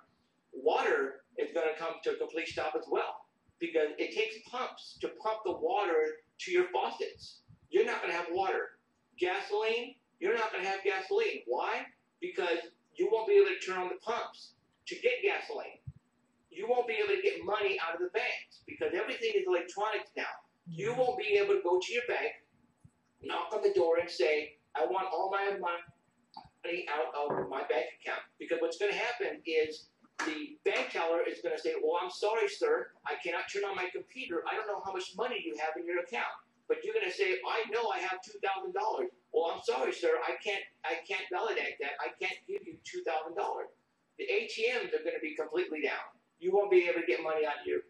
water is going to come to a complete stop as well, because it takes pumps to pump the water to your faucets. You're not going to have water. Gasoline, you're not going to have gasoline. Why? Because you won't be able to turn on the pumps to get gasoline. You won't be able to get money out of the banks because everything is electronics now. You won't be able to go to your bank, knock on the door and say, I want all my money out of my bank account. Because what's going to happen is the bank teller is going to say, well, I'm sorry, sir, I cannot turn on my computer. I don't know how much money you have in your account. But you're going to say, I know I have $2,000. Well, I'm sorry, sir, I can't validate that. I can't give you $2,000. The ATMs are going to be completely down. You won't be able to get money on your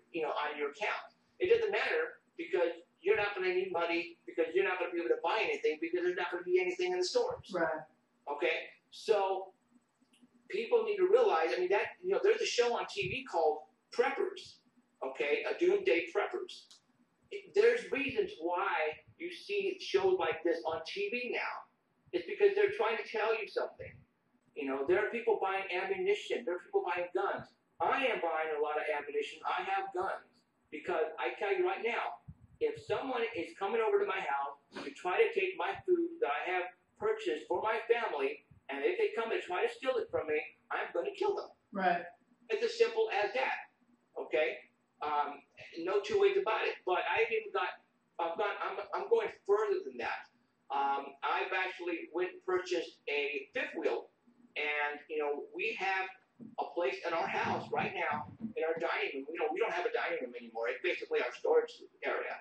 account. It doesn't matter because you're not going to need money because you're not going to be able to buy anything because there's not going to be anything in the stores. Right. Okay, so people need to realize. I mean, that there's a show on TV called Preppers. Okay, a Doomsday Preppers. There's reasons why you see shows like this on TV now. It's because they're trying to tell you something. There are people buying ammunition. There are people buying guns. I am buying a lot of ammunition. I have guns. Because I tell you right now, if someone is coming over to my house to try to take my food that I have purchased for my family, and if they come and try to steal it from me, I'm going to kill them. Right. It's as simple as that. Okay? No two ways about it. But I'm going further than that. I've actually went and purchased a fifth wheel, and we have a place in our house right now in our dining room. We don't have a dining room anymore. It's basically our storage area.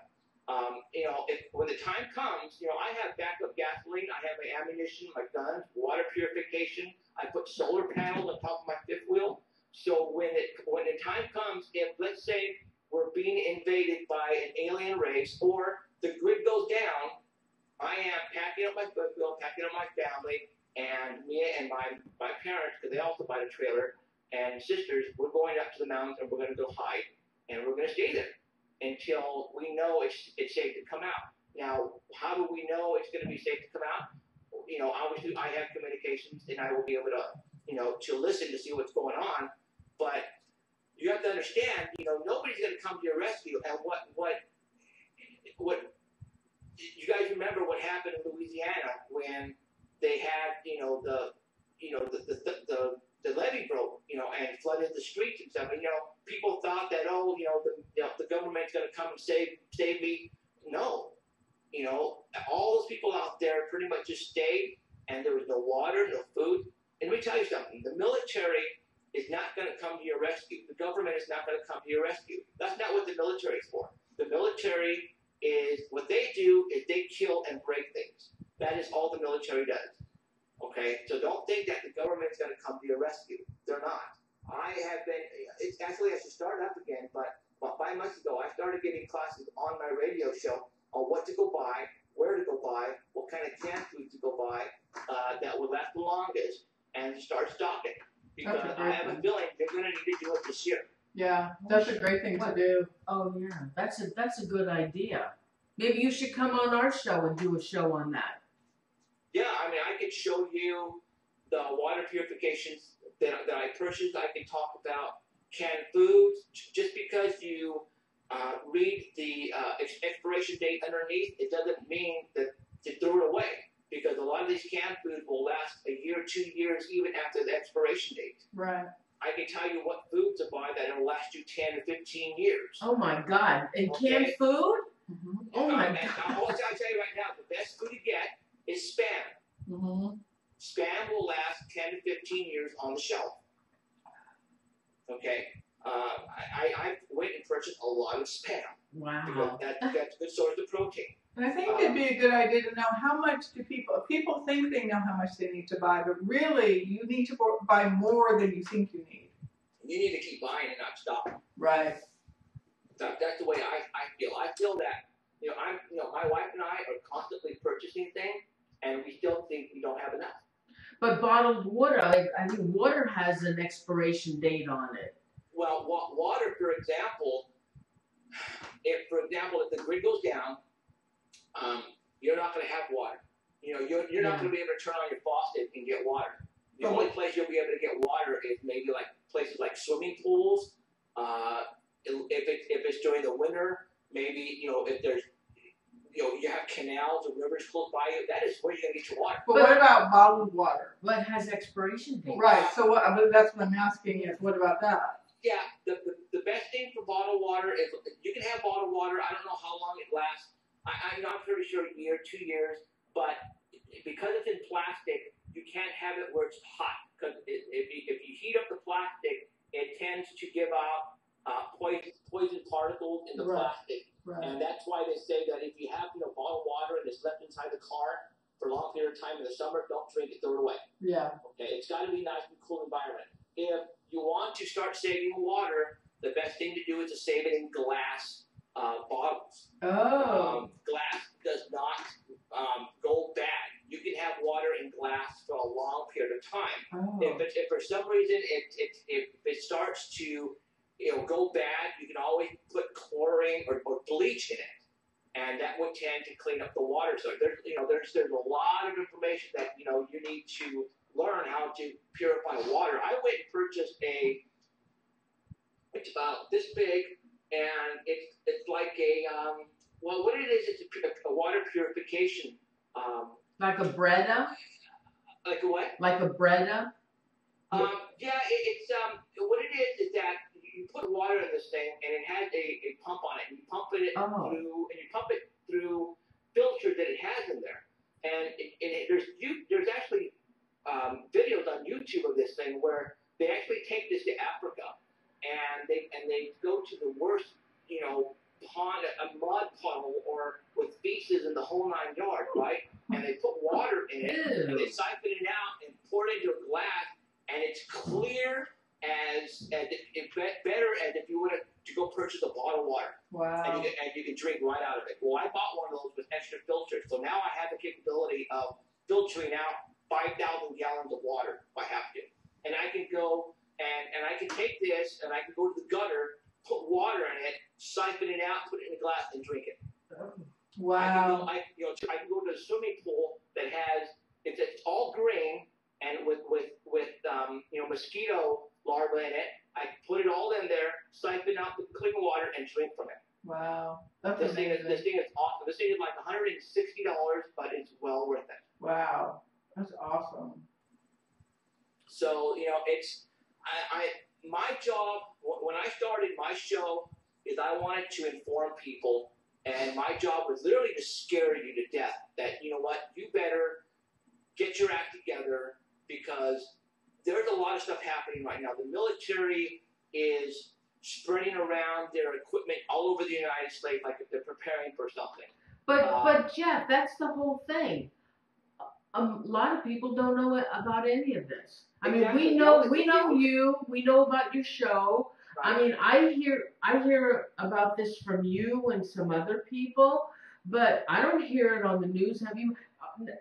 When the time comes, I have backup gasoline, I have my ammunition, my guns, water purification. I put solar panels on top of my fifth wheel. So when the time comes, if let's say we're being invaded by an alien race or the grid goes down, I am packing up my fifth wheel, packing up my family, and me and my parents, because they also buy the trailer, and sisters, we're going up to the mountains and we're going to go hide, and we're going to stay there until we know it's safe to come out. Now, how do we know it's going to be safe to come out? Obviously I have communications and I will be able to listen to see what's going on, but you have to understand, nobody's going to come to your rescue. And what you guys remember what happened in Louisiana when they had, the levee broke, and flooded the streets and stuff. And, people thought that, the government's going to come and save me. No. All those people out there pretty much just stayed, and there was no water, no food. And let me tell you something. The military is not going to come to your rescue. The government is not going to come to your rescue. That's not what the military is for. The military what they do is they kill and break things. That is all the military does. Okay? So don't think that the government is going to come to your rescue. They're not. It's actually, I should start up again, but about 5 months ago, I started giving classes on my radio show on what to go buy, where to go buy, what kind of canned food to go buy that would last the longest, and start stocking. Because I have a feeling they're going to need to do it this year. Yeah, that's a great thing to do. Oh yeah, that's a good idea. Maybe you should come on our show and do a show on that. Yeah, I mean, I could show you the water purifications that I purchased. I can talk about canned foods. Just because you read the expiration date underneath, it doesn't mean that to throw it away. Because a lot of these canned foods will last a year, 2 years, even after the expiration date. Right. I can tell you what food to buy that will last you 10 or 15 years. Oh my God! And canned food? Mm-hmm. Oh my God! I'll tell you right now, the best food to get is Spam. Mm-hmm. Spam will last 10 to 15 years on the shelf. Okay? I went and purchased a lot of Spam. Wow. Because that's a good source of protein. And I think it'd be a good idea to know how much people think they know how much they need to buy, but really you need to buy more than you think you need. You need to keep buying and not stop. Right. That's the way I feel. I feel that, my wife and I are constantly purchasing things, and we still think we don't have enough. But bottled water, I mean, water has an expiration date on it. Well, water, for example, if the grid goes down, you're not going to have water. You're not going to be able to turn on your faucet and get water. The only place you'll be able to get water is maybe like places like swimming pools. If it's during the winter, maybe if there's you have canals or rivers close by you. That is where you're going to get your water. But what about bottled water? Well, it has expiration dates. Right. So that's what I'm asking is, what about that? Yeah, the best thing for bottled water is you can have bottled water. I don't know how long it lasts. I'm not pretty sure a year, 2 years, but because it's in plastic, you can't have it where it's hot. Because if you heat up the plastic, it tends to give out poison particles in the plastic. Right. And that's why they say that if you have bottled water and it's left inside the car for a long period of time in the summer, don't drink it, throw it away. Yeah. Okay, it's got to be a nice and cool environment. If you want to start saving water, the best thing to do is to save it in glass bottles. Oh. Glass does not go bad. You can time. Oh. If for some reason if it starts to go bad, you can always put chlorine or bleach in it, and that would tend to clean up the water. So there's a lot of information that you need to learn how to purify water. I went and purchased it's about this big, and it's like a what it is, it's a water purification. Like a Brita? Like a what? Like a Brita? Yeah, it's what it is that you put water in this thing, and it has a pump on it, and you pump it through filters that it has in there, and there's actually videos on YouTube of this thing where they actually take this to Africa, and they go to the worst pond, a mud puddle, or with feces in the whole 9 yards, right? And they put water in it, and they siphon it out and pour it into a glass, and it's clear as better as if you were to go purchase a bottle of water. Wow. And you can drink right out of it. Well, I bought one of those with extra filters, so now I have the capability of filtering out 5,000 gallons of water if I have to. And I can go and I can take this and I can go to the gutter, put water in it, siphon it out, put it in a glass, and drink it. Wow. I can go to a swimming pool that has it's all green and with mosquito larvae in it. I put it all in there, siphon out the clean water, and drink from it. Wow. That's This thing amazing. is awesome. This thing is like $160, but it's well worth it. Wow. That's awesome. So it's my job when I started my show is I wanted to inform people, and my job was literally to scare you to death. That you better get your act together, because there's a lot of stuff happening right now. The military is spreading around their equipment all over the United States like if they're preparing for something. But Jeff, that's the whole thing. A lot of people don't know about any of this. I mean, Exactly. we know you, we know about your show. Right. I mean, I hear about this from you and some other people, but I don't hear it on the news. Have you?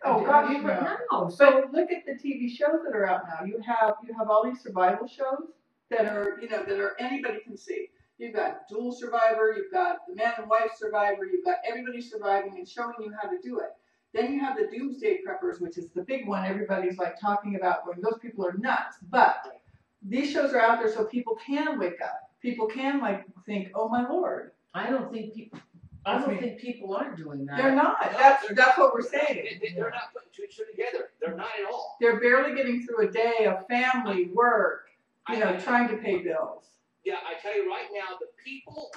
Oh gosh, no. No. So So look at the TV shows that are out now. You have all these survival shows that are anybody can see. You've got Dual Survivor, you've got the Man and Wife Survivor, you've got everybody surviving and showing you how to do it. Then you have the Doomsday Preppers, which is the big one everybody's like talking about, going, those people are nuts. But these shows are out there so people can wake up. People can think, oh my Lord. I don't think people are doing that. They're not. No, That's what we're saying. They're not putting two and two together. They're not at all. They're barely getting through a day of family, work, trying to pay bills. Yeah, I tell you right now, the people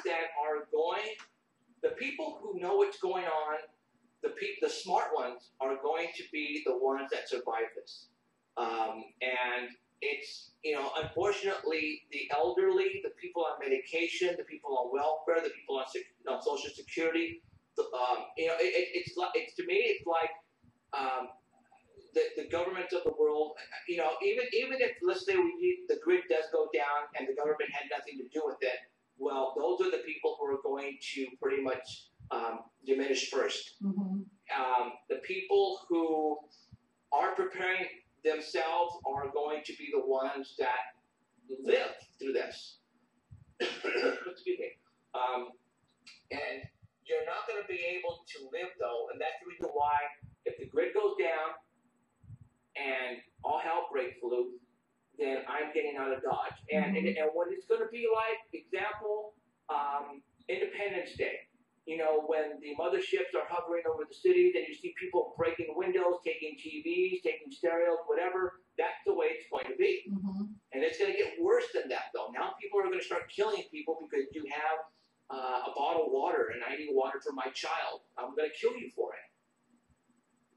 who know what's going on, the smart ones are going to be the ones that survive this. And it's, unfortunately, the elderly, the people on medication, the people on welfare, the people on Social Security, it's to me, it's like the governments of the world, even if, let's say, the grid does go down and the government had nothing to do with it, well, those are the people who are going to pretty much diminish first. Mm-hmm. The people who are preparing themselves are going to be the ones that live through this. Excuse me. And you're not going to be able to live, though, and that's the reason why if the grid goes down and all hell breaks loose, then I'm getting out of Dodge. And what it's going to be like, example, Independence Day. When the motherships are hovering over the cities and you see people breaking windows, taking TVs, taking stereos, whatever, that's the way it's going to be. Mm-hmm. And it's going to get worse than that, though. Now people are going to start killing people because you have a bottle of water and I need water for my child. I'm going to kill you for it.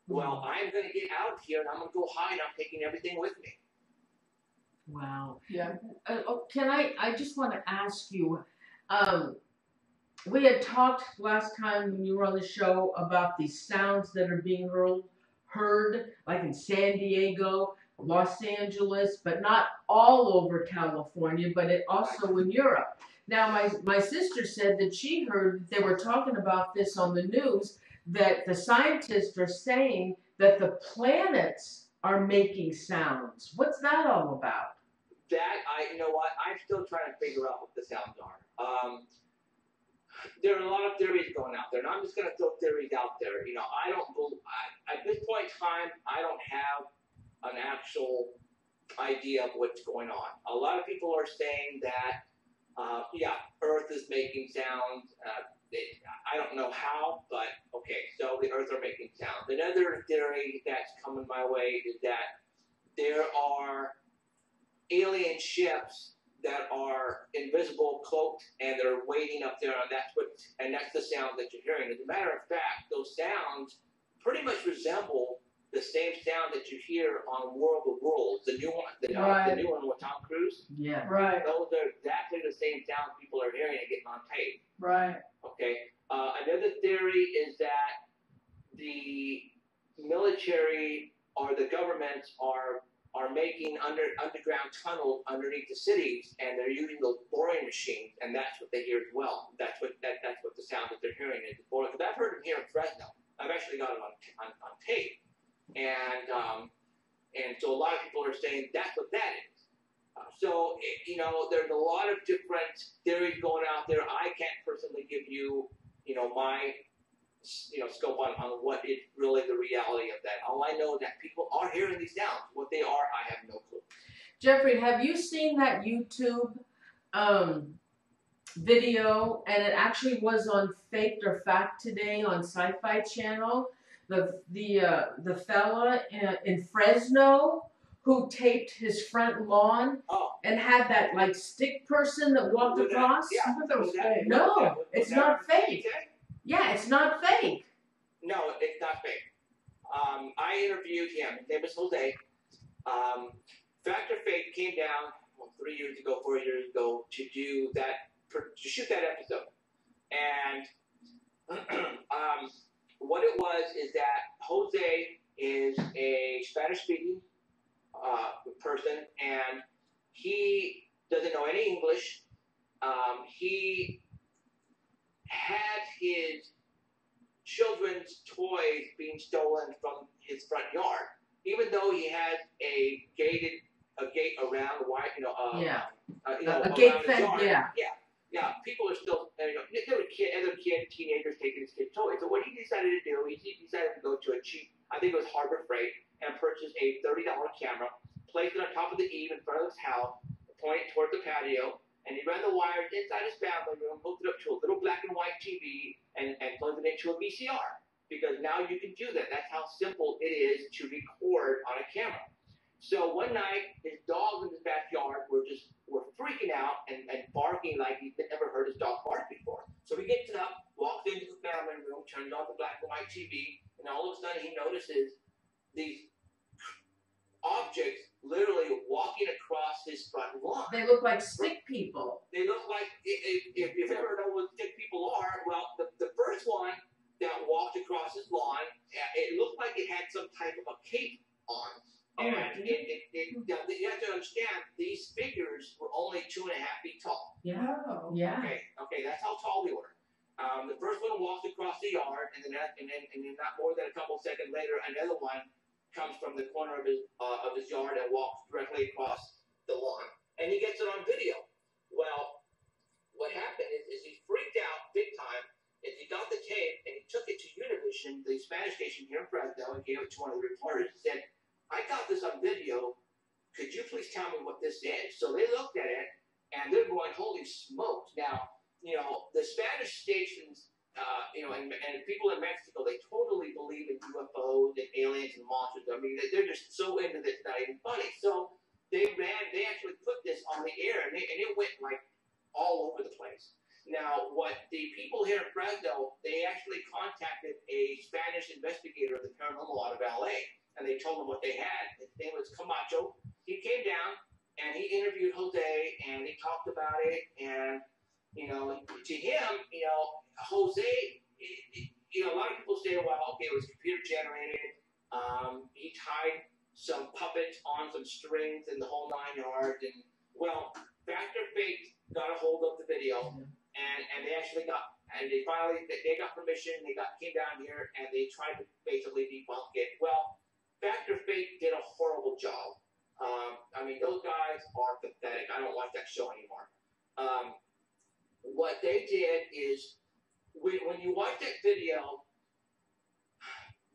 Well, I'm going to get out of here and I'm going to go hide. I'm taking everything with me. Wow. Yeah. I just want to ask you, we had talked last time when you were on the show about these sounds that are being heard, like in San Diego, Los Angeles, but not all over California, but also in Europe. Now, my sister said that she heard they were talking about this on the news, that the scientists are saying that the planets are making sounds. What's that all about? You know what, I'm still trying to figure out what the sounds are. There are a lot of theories going out there, and I'm just going to throw theories out there. You know, at this point in time, I don't have an actual idea of what's going on. A lot of people are saying that, Earth is making sounds. I don't know how, but okay, so the Earth are making sounds. Another theory that's coming my way is that there are alien ships that are invisible, cloaked, and they're waiting up there, and that's the sound that you're hearing. As a matter of fact, those sounds pretty much resemble the same sound that you hear on World of Worlds, the new one, the new one with Tom Cruise. Yeah. Right. Those are exactly the same sounds people are hearing and getting on tape. Right. Okay. Another theory is that the military or the governments are making underground tunnels underneath the cities, and they're using those boring machines, and that's what they hear as well. That's what the sound that they're hearing is boring. Because I've heard it here in Fresno. I've actually got it on tape, and so a lot of people are saying that's what that is. So there's a lot of different theories going out there. I can't personally give you my scope on what is really the reality of that. All I know is that people are hearing these sounds. What they are, I have no clue. Jeffrey, have you seen that YouTube video? And it actually was on Faked or Fact today on Sci-Fi Channel. The fella in Fresno who taped his front lawn and had that like stick person that walked across. I thought that was fake. No, it's not fake. Yeah, it's not fake. No, it's not fake. I interviewed him. His name is Jose. Fact or Fake came down 4 years ago to shoot that episode. And what it was is that Jose is a Spanish-speaking person, and he doesn't know any English. He had his children's toys being stolen from his front yard, even though he had a gate around a gate fence. Yeah. People are still, there were teenagers taking his kids' toys. So what he decided to do, he decided to go to a cheap, I think it was Harbor Freight, and purchase a $30 camera, placed it on top of the eave in front of his house, pointed toward the patio, and he ran the wires inside his family room, hooked it up to a little black and white TV, and plugged it into a VCR. Because now you can do that. That's how simple it is to record on a camera. So one night, his dogs in his backyard were freaking out and barking like he'd never heard his dog bark before. So he gets up, walks into the family room, turns on the black and white TV, and all of a sudden he notices these objects literally walking across his front lawn. They look like stick people. They look like, if you've ever known what stick people are, well, the first one that walked across his lawn, it looked like it had some type of a cape on. And you have to understand, these figures were only 2.5 feet tall. Yeah. Yeah. Okay, that's how tall they were. The first one walked across the yard, and then not more than a couple seconds later, another one comes from the corner of his yard and walks directly across the lawn. And he gets it on video. Well, what happened is he freaked out big time, and he got the tape, and he took it to Univision, the Spanish station here in Fresno, and gave it to one of the reporters and said, I got this on video. Could you please tell me what this is? So they looked at it, and they're going, holy smokes. Now, the Spanish stations, and people in Mexico, they totally believe in UFOs and aliens and monsters. I mean, they're just so into this, it's not even funny. So they actually put this on the air, and it went like all over the place. Now, what the people here in Fresno, they actually contacted a Spanish investigator of the paranormal out of LA, and they told him what they had. His name was Camacho. He came down, and he interviewed Jose, and he talked about it, and, to him, Jose, a lot of people say, well, okay, it was computer generated. He tied some puppets on some strings in the whole 9 yards, and, well, Fact or Fake got a hold of the video, and they actually got permission, came down here, and they tried to basically debunk it. Well, Fact or Fake did a I don't watch that show anymore. What they did is, when you watch that video,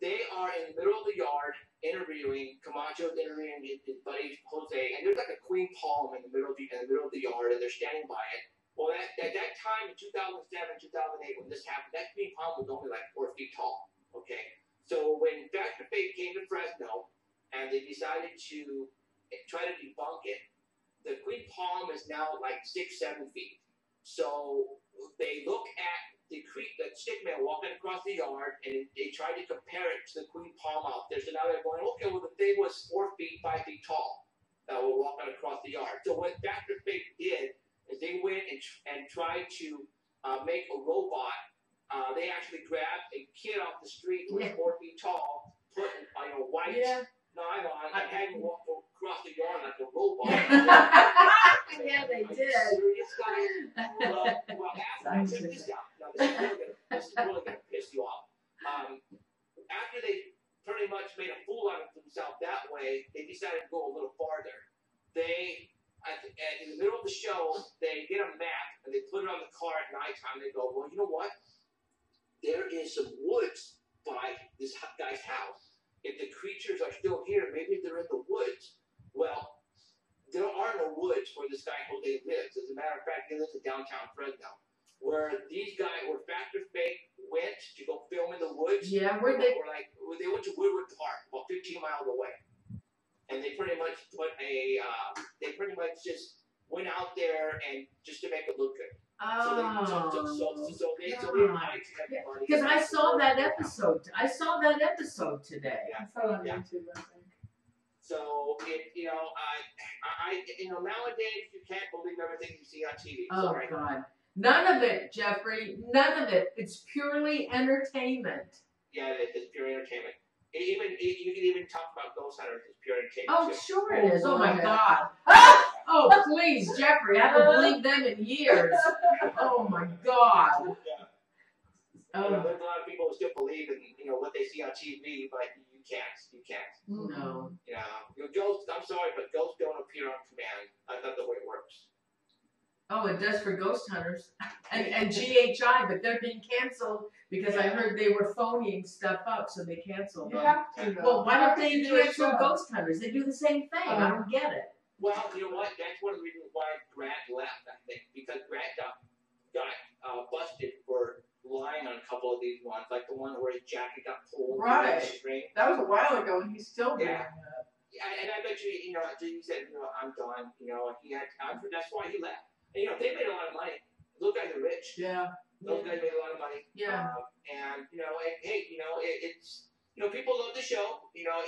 they are in the middle of the yard interviewing Camacho's interviewing his buddy Jose, and there's like a queen palm in the middle of the yard, and they're standing by it. Well, at that time in 2007, 2008, when this happened, that queen palm was only like 4 feet tall. Okay, so when Dr. Fate came to Fresno, and they decided to try to debunk it, the queen palm is now like 6, 7 feet. So they look at the stick man walking across the yard, and they try to compare it to the queen palm out there. So now they're going, okay, well, the thing was 4 feet, 5 feet tall that were walking across the yard. So what Dr. Fate did is they went and tried to make a robot. They actually grabbed a kid off the street who was 4 feet tall, put white nylon, and had him walk across the yard like a robot. Yeah, they did. Serious guy. Well, check this out. Now, this is really gonna piss you off. After they pretty much made a fool out of themselves that way, they decided to go a little farther. In the middle of the show, they get a map and they put it on the car at nighttime. They go, well, you know what? There is some woods by this guy's house. If the creatures are still here, maybe they're in the woods. Well, there are no woods where this guy Jose lives. As a matter of fact, he lives in downtown Fresno, where Factor Fake went to go film in the woods. Yeah, they went to Woodward Park, about 15 miles away, and they pretty much just went out there and just to make it look good. So they lied to everybody. Because I saw that episode. I saw that episode today. I saw it on YouTube, I think. So nowadays you can't believe everything you see on TV. Oh, sorry. God. None of it, Jeffrey. None of it. It's purely entertainment. Yeah, it's pure entertainment. You can even talk about Ghost Hunters as pure entertainment. Oh, too. sure it is. Oh, my God. Ah! Oh, please, Jeffrey. I haven't believed them in years. Oh, my God. Yeah. Oh. There's a lot of people who still believe in what they see on TV, but you can't. No. Ghosts. I'm sorry, but ghosts don't appear on command. That's not the way it works. Oh, it does for Ghost Hunters and GHI, but they're being canceled because I heard they were phoning stuff up, so they canceled You them. have to, though. Well, why don't they do a cancel show. Ghost Hunters? They do the same thing. I don't get it. Well, you know what? That's one of the reasons why Grant left, I think, because Grant got busted for lying on a couple of these ones, like the one where his jacket got pulled. Right. The string. That was a while ago, and he's still doing that. Yeah, and I bet you, he said, I'm done. He had time for. That's why he left. And, they made a lot of money. Those guys are rich. Yeah. Those guys made a lot of money. Yeah. And it's people love the show. You know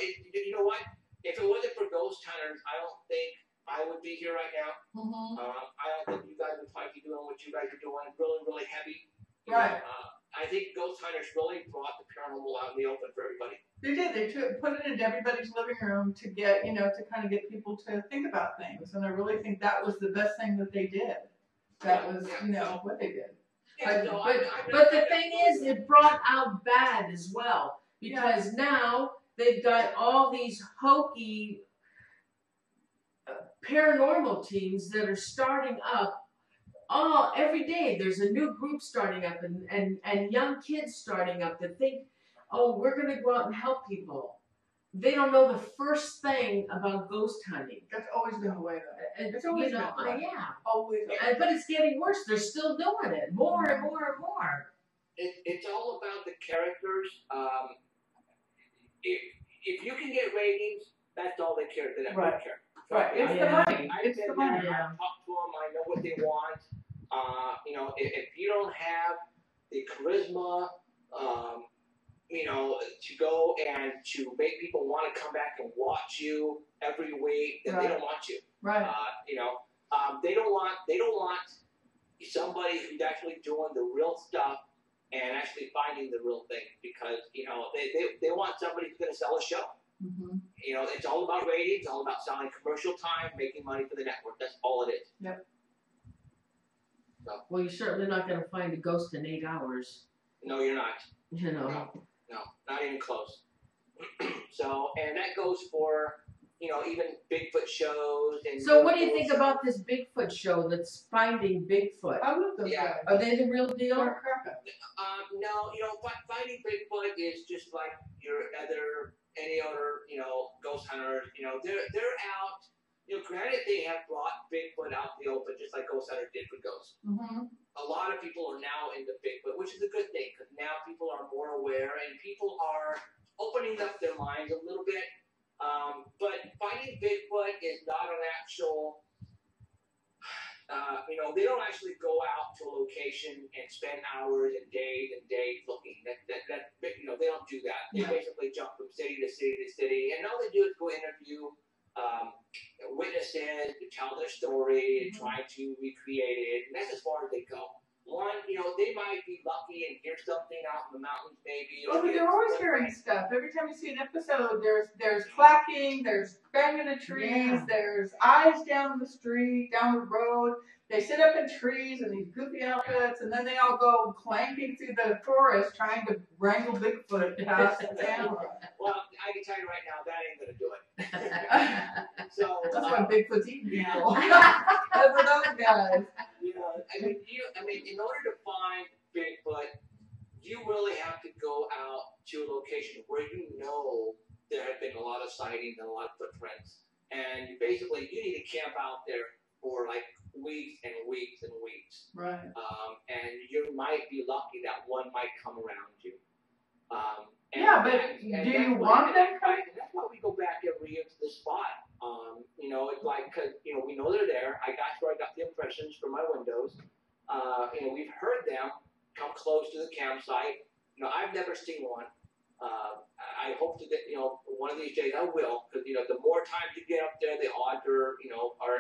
what? If it wasn't for Ghost Hunters, I don't think I would be here right now. Mm-hmm. I don't think you guys would probably be doing what you guys are doing. Really, really heavy. Right. I think Ghost Hunters really brought the paranormal out in the open for everybody. They did. They put it into everybody's living room to get, to kind of get people to think about things. And I really think that was the best thing that they did. That was, what they did. Yeah, But the thing is, it brought out bad as well. Because now they've got all these hokey paranormal teams that are starting up. Every day there's a new group starting up and young kids starting up that think, oh, we're going to go out and help people. They don't know the first thing about ghost hunting. That's always been the way, though. It's always been the way. Yeah. Always. But it's getting worse. They're still doing it. More and more and more. It's all about the characters. If you can get ratings, that's all they care. They don't care. Right. It's the money. It's the money. I talk to them. I know what they want. If you don't have the charisma, to go and to make people want to come back and watch you every week, then they don't want you. Right. They don't want somebody who's actually doing the real stuff and actually finding the real thing, because they want somebody who's going to sell a show. Mm-hmm. It's all about ratings, all about selling commercial time, making money for the network. That's all it is. Yep. So. Well, you're certainly not going to find a ghost in 8 hours. No, you're not. No, not even close. So, and that goes for, even Bigfoot shows. And so what do you think about this Bigfoot show that's finding Bigfoot? I love those guys. Are they the real deal? They're a cracker. No, finding Bigfoot is just like any other, ghost hunters. They're out. Granted, they have brought Bigfoot out in the open, just like ghost hunters did for ghosts. Mm-hmm. A lot of people are now into Bigfoot, which is a good thing, because now people are more aware and people are opening up their minds a little bit. But finding Bigfoot is not an actual, they don't actually go out to a location and spend hours and days looking. They don't do that. They basically jump from city to city to city, and all they do is go interview witnesses to tell their story and try to recreate it, and that's as far as they go. One, they might be lucky and hear something out in the mountains, maybe. Well, but they're always hearing stuff. Every time you see an episode, there's clacking, there's banging in trees, there's eyes down the street, down the road. They sit up in trees in these goofy outfits, and then they all go clanking through the forest trying to wrangle Bigfoot past the camera. Well, I can tell you right now, that ain't gonna do it. So that's why Bigfoot's eating people. That's for those guys. In order to find Bigfoot, you really have to go out to a location where there have been a lot of sightings and a lot of footprints, and you need to camp out there for like weeks and weeks and weeks. Right. And you might be lucky that one might come around you. Do you want them coming? That's why we go back every year to the spot. It's like, because, we know they're there. That's where I got the impressions from my windows. We've heard them come close to the campsite. I've never seen one. I hope to get, one of these days I will, because, the more times you get up there, the odds are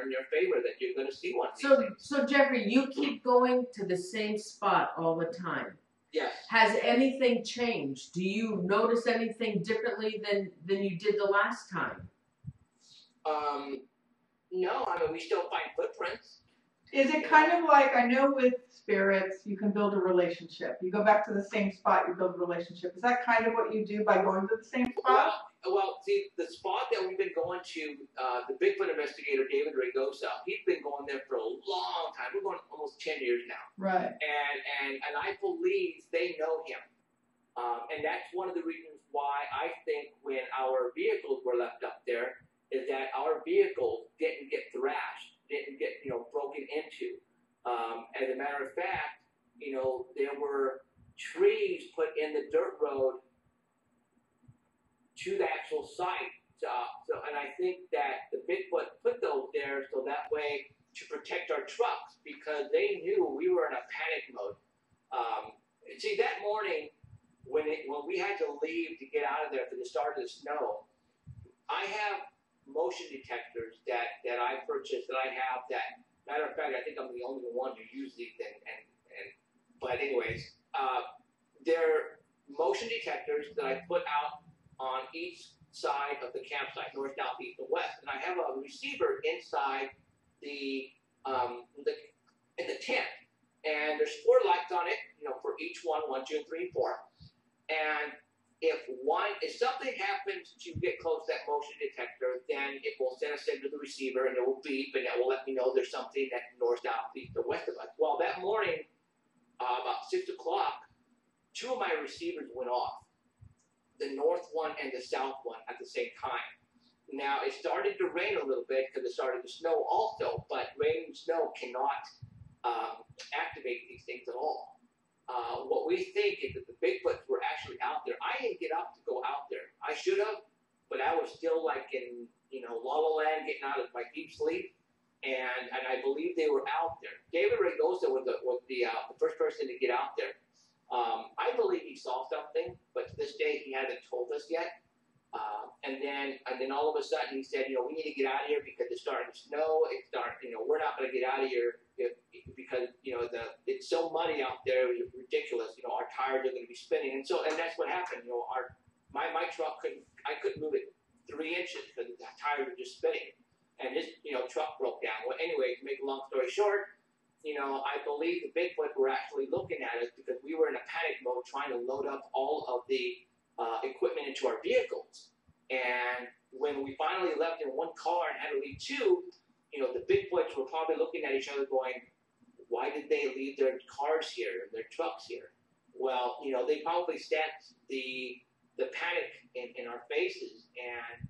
in your favor that you're going to see one. So Jeffrey, you keep going to the same spot all the time. Yes. Has anything changed? Do you notice anything differently than you did the last time? No, we still find footprints. Is it kind of like, I know with spirits, you can build a relationship. You go back to the same spot, you build a relationship. Is that kind of what you do by going to the same spot? Well, see, the spot that we've been going to, the Bigfoot investigator, David Ragosa, he's been going there for a long time. We're going almost 10 years now. Right. And I believe they know him. And that's one of the reasons why I think when our vehicles were left up there, is that our vehicles didn't get thrashed, didn't get, broken into. As a matter of fact, there were trees put in the dirt road to the actual site. And I think that the Bigfoot put those there so that way to protect our trucks, because they knew we were in a panic mode. See, that morning when we had to leave to get out of there for the start of the snow, I have motion detectors that I purchased that I have that, matter of fact, I think I'm the only one who uses these but anyways, they're motion detectors that I put out on each side of the campsite, north, south, east, and west. And I have a receiver inside in the tent. And there's 4 lights on it, for each one, 1, 2, 3, 4. And if something happens to get close to that motion detector, then it will send a signal to the receiver, and it will beep, and that will let me know there's something that's north, south, east, or west of us. Well, that morning, about 6 o'clock, 2 of my receivers went off. The north one and the south one at the same time. Now, it started to rain a little bit because it started to snow also, but rain and snow cannot activate these things at all. What we think is that the Bigfoots were actually out there. I didn't get up to go out there. I should have, but I was still like in, La La Land, getting out of my deep sleep, and I believe they were out there. David Ragosa was the first person to get out there. I believe he saw something, but to this day he hasn't told us yet. And then all of a sudden he said, we need to get out of here because it's starting to snow. We're not going to get out of here because it's so muddy out there. It's ridiculous. Our tires are going to be spinning, and that's what happened. My truck I couldn't move it 3 inches because the tires were just spinning, and his truck broke down. Well, anyway, to make a long story short, I believe the Bigfoot were actually looking at us because we were in a panic mode trying to load up all of the equipment into our vehicles. And when we finally left in one car and had to leave two, you know, the Bigfoots were probably looking at each other going, why did they leave their cars here, their trucks here? Well, you know, they probably sensed the panic in our faces, and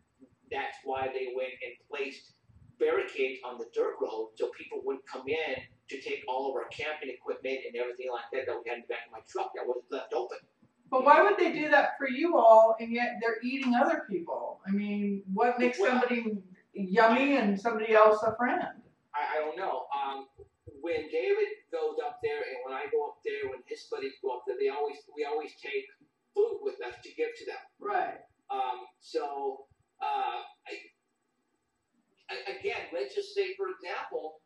that's why they went and placed barricades on the dirt road so people wouldn't come in to take all of our camping equipment and everything like that that we had in the back of my truck that was left open. But why would they do that for you all, and yet they're eating other people? I mean, what makes somebody yummy and somebody else a friend? I don't know. When David goes up there, and when I go up there, when his buddies go up there, we always take food with us to give to them. Right. Again, let's just say, for example,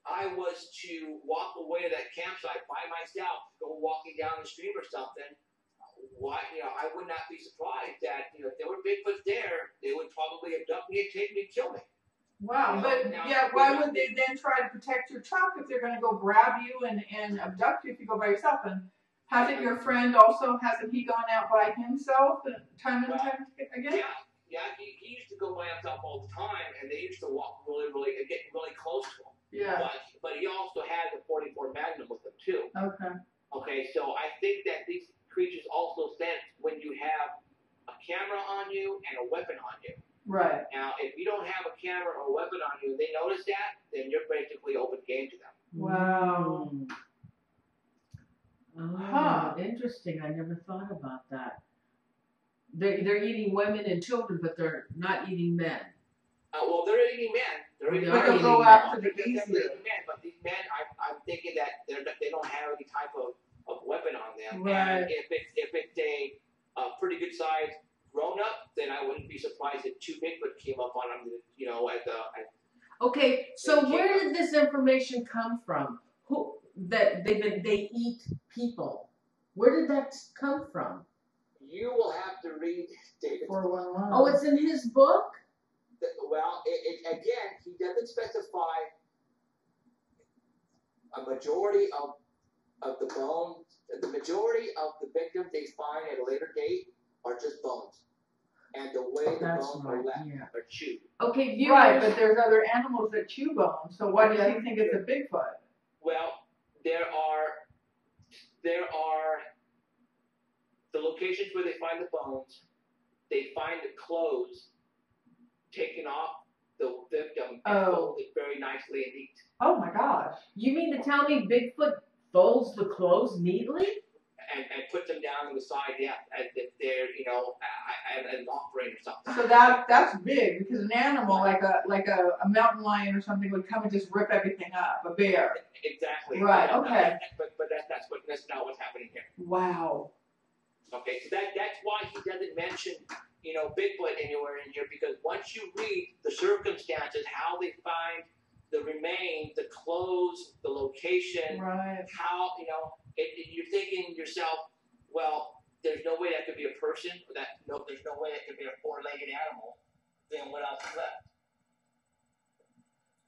I was to walk away to that campsite by myself, go walking down the stream or something. Why, you know, I would not be surprised that, you know, if there were Bigfoots there, they would probably abduct me and take me and kill me. Wow, You know, but now, yeah, why would they then try to protect your truck if they're going to go grab you and abduct you if you go by yourself? And hasn't your friend also, hasn't he gone out by himself time and time again? Yeah, he used to go by himself all the time, and they used to walk really, get really close to him. Yeah. But he also had the 44 Magnum with him too. Okay, so I think that these creatures also sense when you have a camera on you and a weapon on you. Right. Now, if you don't have a camera or a weapon on you and they notice that, then you're basically open game to them. Wow. Oh, interesting. I never thought about that. They're eating women and children, but they're not eating men. Well, they're eating men. They're eating men. Go after the men, but these men, I'm thinking that they don't have any type of weapon on them. Right. And if it's a pretty good size grown up, then I wouldn't be surprised if two Bigfoot came up on them. You know, Okay, so where did this information come from? Who that they eat people? Where did that come from? You will have to read David's book. Oh, it's in his book? Well, again, he doesn't specify a majority of the bones. The majority of the victims they find at a later date are just bones. And the way the bones are left are chewed. Okay, viewers. Right, but there's other animals that chew bones, so why does he think it's a Bigfoot? Well, there are the locations where they find the bones. They find the clothes taken off the victim and folded very nicely and neat. Oh my gosh! You mean to tell me Bigfoot folds the clothes neatly? And put them down on the side, as if they're, you know, an offering or something. So that's big, because an animal like a mountain lion or something would come and just rip everything up. A bear. Exactly. Right. Okay. But that's not what's happening here. Wow. Okay. So that's why he doesn't mention, you know, Bigfoot anywhere in here, because once you read the circumstances, how they find the remains, the clothes, the location, how, you know. You're thinking to yourself, well, there's no way that could be a person, or there's no way that could be a four-legged animal. Then what else is left?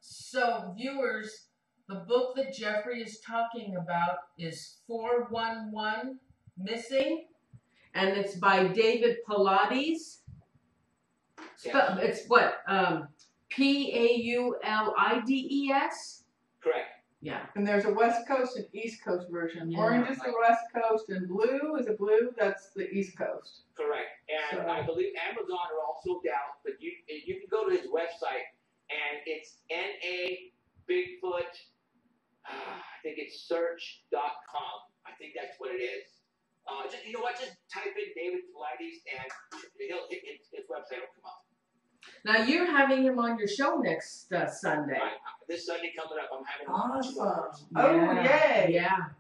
So, viewers, the book that Jeffrey is talking about is 411 Missing, and it's by David Paulides. It's what? Paulides? Correct. Yeah. And there's a West Coast and East Coast version. Yeah. Orange is the West Coast, and blue is that's the East Coast. Correct. And I believe Amazon are also down, but you can go to his website, and it's NA Bigfoot. I think it's search.com. I think that's what it is. You know what? Just type in David Paulides, and his website will come up. Now you're having him on your show next Sunday. This Sunday coming up, I'm having awesome. Oh yay!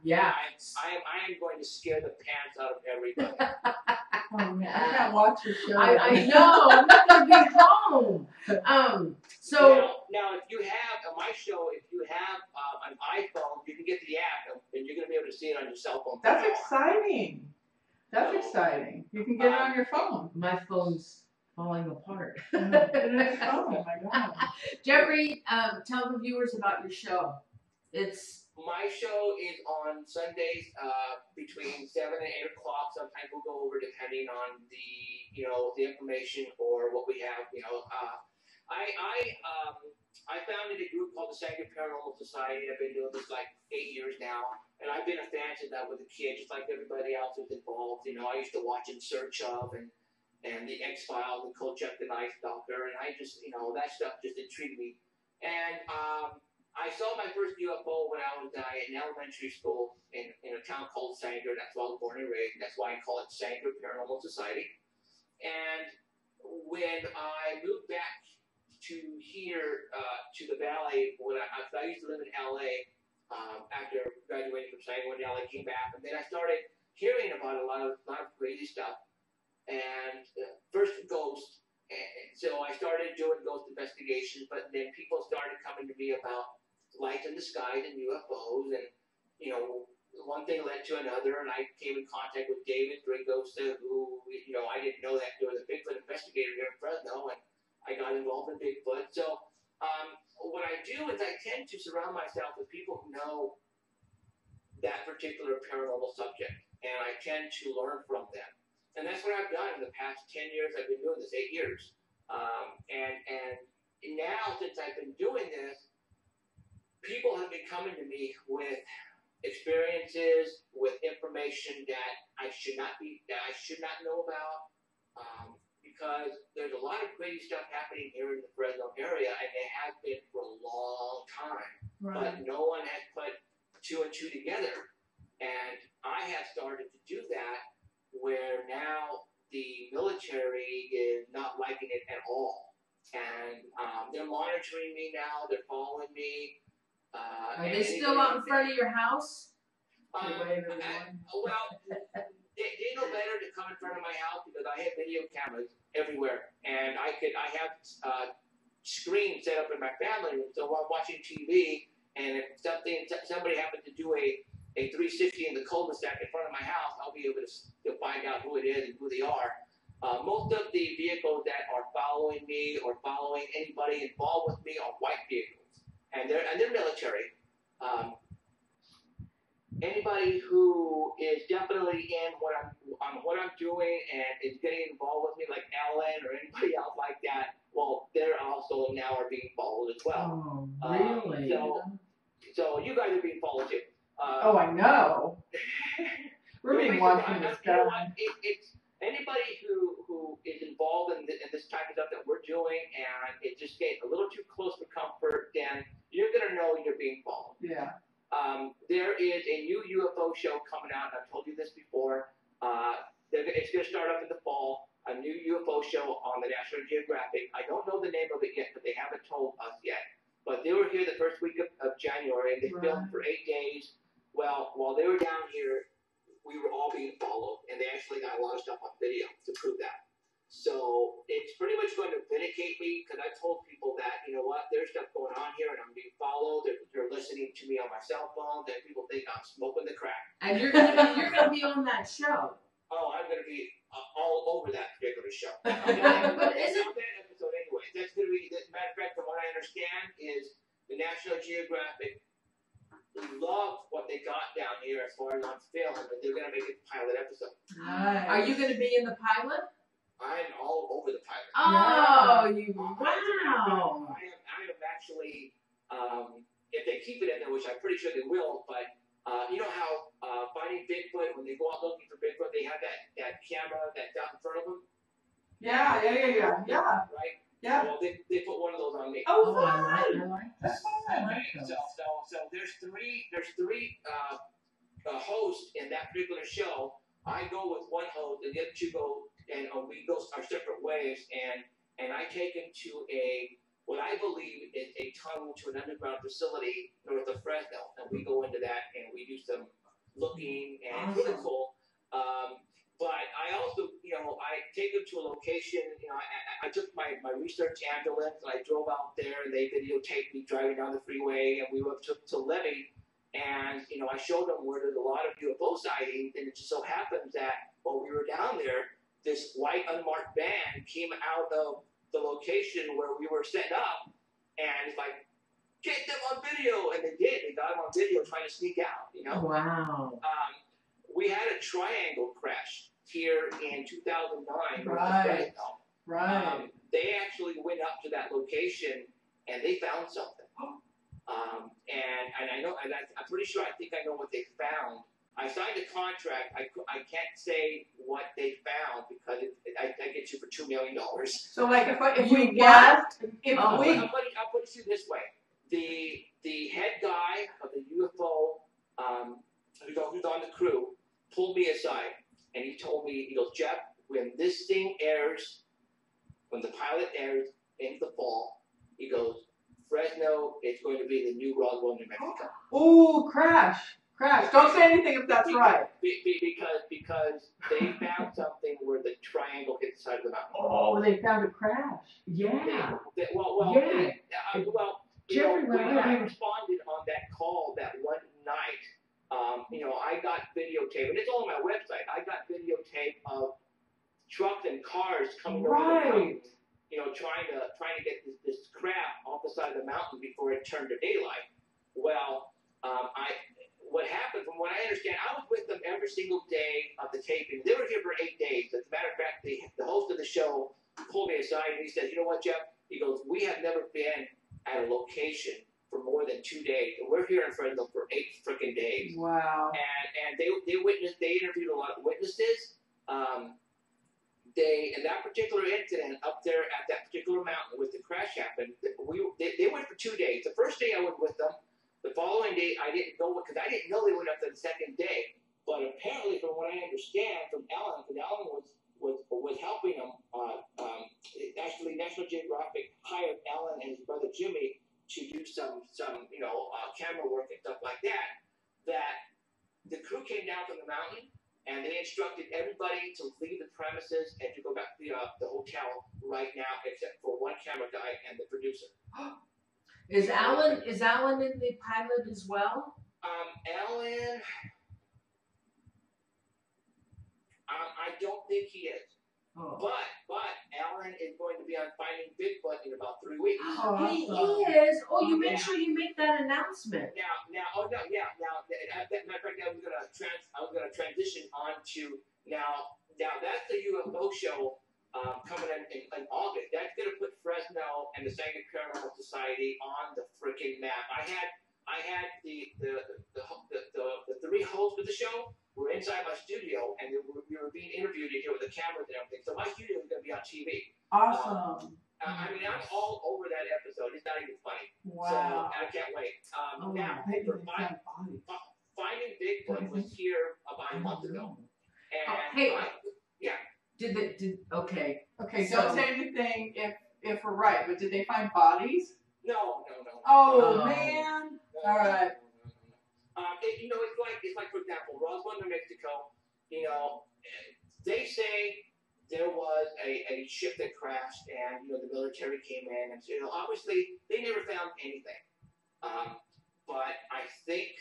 Yeah. I am going to scare the pants out of everybody. Oh man, I can't watch your show. I know. I'm not gonna be home. So now, if you have on my show, if you have an iPhone, you can get the app, and you're going to be able to see it on your cell phone. That's exciting. That's exciting. You can get it on your phone. My phone's falling apart. Oh my God. Jeffrey, tell the viewers about your show. My show is on Sundays between 7 and 8 o'clock. Sometimes we'll go over depending on the you know, the information or what we have, you know. I founded a group called the Sanger Paranormal Society. I've been doing this like 8 years now, and I've been a fan of that with the kids, just like everybody else who's involved. You know, I used to watch In Search of and the X-Files and Kolchak the Night Stalker, and I just, you know, that stuff just intrigued me. And I saw my first UFO when I was in elementary school in a town called Sanger. That's why I was born and raised. That's why I call it Sanger Paranormal Society. And when I moved back to here, to the Valley, when I used to live in LA after graduating from Sanger, when LA came back, and then I started hearing about a lot of crazy stuff. And first ghosts, and so I started doing ghost investigations, but then people started coming to me about lights in the sky and UFOs, and you know, one thing led to another, and I came in contact with David Dringosa, who, you know, I didn't know that there was a Bigfoot investigator here in Fresno, and I got involved in Bigfoot. So what I do is I tend to surround myself with people who know that particular paranormal subject, and I tend to learn from them. And that's what I've done in the past 10 years. I've been doing this 8 years. And now, since I've been doing this, people have been coming to me with experiences, with information that I should not know about, because there's a lot of crazy stuff happening here in the Fresno area, and it has been for a long time. Right. But no one has put two and two together. And I have started to do that, where now the military is not liking it at all. And they're monitoring me now, they're following me. Are they still out in front of your house? Well, they know better to come in front of my house because I have video cameras everywhere, and I have screens set up in my family room. So while I'm watching TV, and if somebody happens to do a 360 in the cul-de-sac in front of my house, I'll be able to find out who it is and who they are. Most of the vehicles that are following me or following anybody involved with me are white vehicles, and they're military. Anybody who is definitely in what I'm doing and is getting involved with me, like Alan or anybody else like that, well, they're also now are being followed as well. Oh, really? So you guys are being followed too. Oh, I know. We're being watched in this you know what? It's anybody who is involved in this type of stuff that we're doing, and it's just getting a little too close for comfort, then you're gonna know you're being followed. Yeah. There is a new UFO show coming out, and I've told you this before. It's going to start up in the fall, a new UFO show on the National Geographic. I don't know the name of it yet, but they haven't told us yet. But they were here the first week of January, and they filmed for 8 days. Well, while they were down here, we were all being followed, and they actually got a lot of stuff on video to prove that. So it's pretty much going to vindicate me, because I told people that, you know what, there's stuff going on here, and I'm being followed. They're listening to me on my cell phone. That people think I'm smoking the crack. And you're gonna be on that show. Oh, I'm going to be all over that particular show. But is it? That episode anyway. That's going to be. As a matter of fact, from what I understand, is the National Geographic loved what they got down here as far as on film, but they're going to make it a pilot episode. Nice. Are you gonna be in the pilot? I'm all over the pilot. Oh, wow! I am actually. If they keep it in there, which I'm pretty sure they will, but you know how finding Bigfoot, when they go out looking for Bigfoot, they have that camera that's out in front of them. Yeah. Right. Yeah. Well, they put one of those on me. Oh, I like that. I like Okay, that. so there's three hosts in that particular show. I go with one host, and the other two go, and we go our separate ways, and I take him to what I believe is a tunnel to an underground facility north of Fresno, and we go into that and we do some looking, and it's really cool. But I also, you know, I take them to a location. You know, I took my research ambulance and I drove out there, and they videotaped me driving down the freeway, and we went to Levy, and you know, I showed them where there's a lot of UFO sightings, and it just so happens that while we were down there, this white unmarked van came out of the location where we were set up, and it's like, get them on video, and they did. They got them on video trying to sneak out. You know. Wow. We had a triangle crash here in 2009. Right. Right. They actually went up to that location and they found something. And I know, and I'm pretty sure, I think I know what they found. I signed a contract. I can't say what they found because I get you for $2 million. So like if we guessed, I'll put it to you this way: the head guy of the UFO who's on the crew pulled me aside and he told me, he goes, Jeff, when this thing airs, when the pilot airs in the fall, he goes, Fresno is going to be the new Roswell, New Mexico. Ooh, crash. Don't say anything if that's right. Because they found something where the triangle hit the side of the mountain. Oh, they found a crash. Yeah. When I responded on that call that one night, I got videotape, and it's all on my website. I got videotape of trucks and cars coming over the mountain, trying to get this crap off the side of the mountain before it turned to daylight. Well, what happened, from what I understand, I was with them every single day of the taping. They were here for 8 days. As a matter of fact, the host of the show pulled me aside and he said, you know what, Jeff? He goes, we have never been at a location for more than 2 days. And we're here in Fresno for 8 freaking days. Wow. And they interviewed a lot of witnesses. In that particular incident up there at that particular mountain where the crash happened, they went for 2 days. The first day I went with them. The following day, I didn't go because I didn't know they went up to the second day. But apparently, from what I understand from Ellen, because Ellen was helping them. Actually, National Geographic hired Ellen and his brother Jimmy to do some camera work and stuff like that. That the crew came down from the mountain and they instructed everybody to leave the premises and to go back to the hotel right now, except for one camera guy and the producer. Is Alan in the pilot as well? Alan, I don't think he is. Oh. But Alan is going to be on Finding Bigfoot in about 3 weeks. Oh, he is. Oh, you make sure you make that announcement. Now, as a matter of fact, I was gonna transition on to now that's the UFO show. Coming in August, that's gonna put Fresno and the Scientific Paranormal Society on the freaking map. I had the 3 hosts of the show were inside my studio, and we were being interviewed here with the cameras and everything. So my studio is gonna be on TV. Awesome. I mean, I'm all over that episode. It's not even funny. Wow. So I can't wait. Now, Finding Bigfoot was here about a month ago, and Okay. Okay, so don't say anything if we're right, but did they find bodies? No. Oh, man. No. All right. It's like, for example, Roswell, New Mexico, they say there was a ship that crashed and, the military came in and, obviously they never found anything. But I think,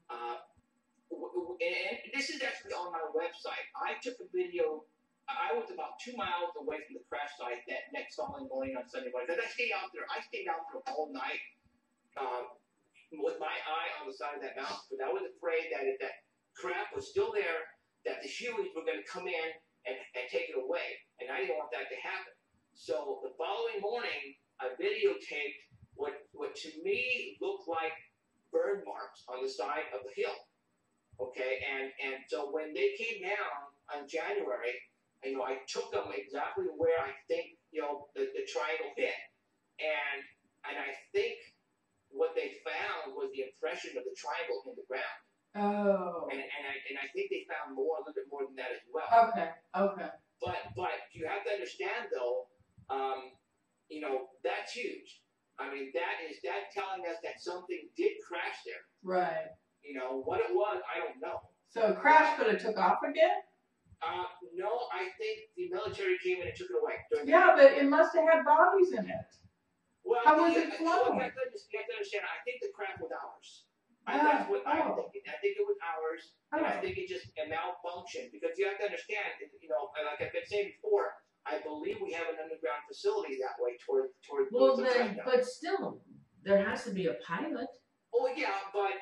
and this is actually on my website. I took a video. I was about 2 miles away from the crash site that next following morning on Sunday morning. Because I stayed out there all night with my eye on the side of that mountain. Because I was afraid that if that crap was still there, that the Hueys were going to come in and take it away. And I didn't want that to happen. So the following morning, I videotaped what to me looked like burn marks on the side of the hill. Okay, and so when they came down on January, I took them exactly where I think, the triangle hit. And I think what they found was the impression of the triangle in the ground. Oh. And I think they found a little bit more than that as well. Okay. But you have to understand though, that's huge. I mean, that's telling us that something did crash there. Right. What it was, I don't know. So it crashed, but it took off again? No, I think the military came in and took it away. Yeah, but it must have had bodies in it. Well, how was it flown? You have to understand, I think the craft was ours. That's what I'm thinking. I think it was ours, and I think it just malfunctioned. Because you have to understand, like I've been saying before, I believe we have an underground facility that way toward the then, but still, there has to be a pilot. Oh yeah, but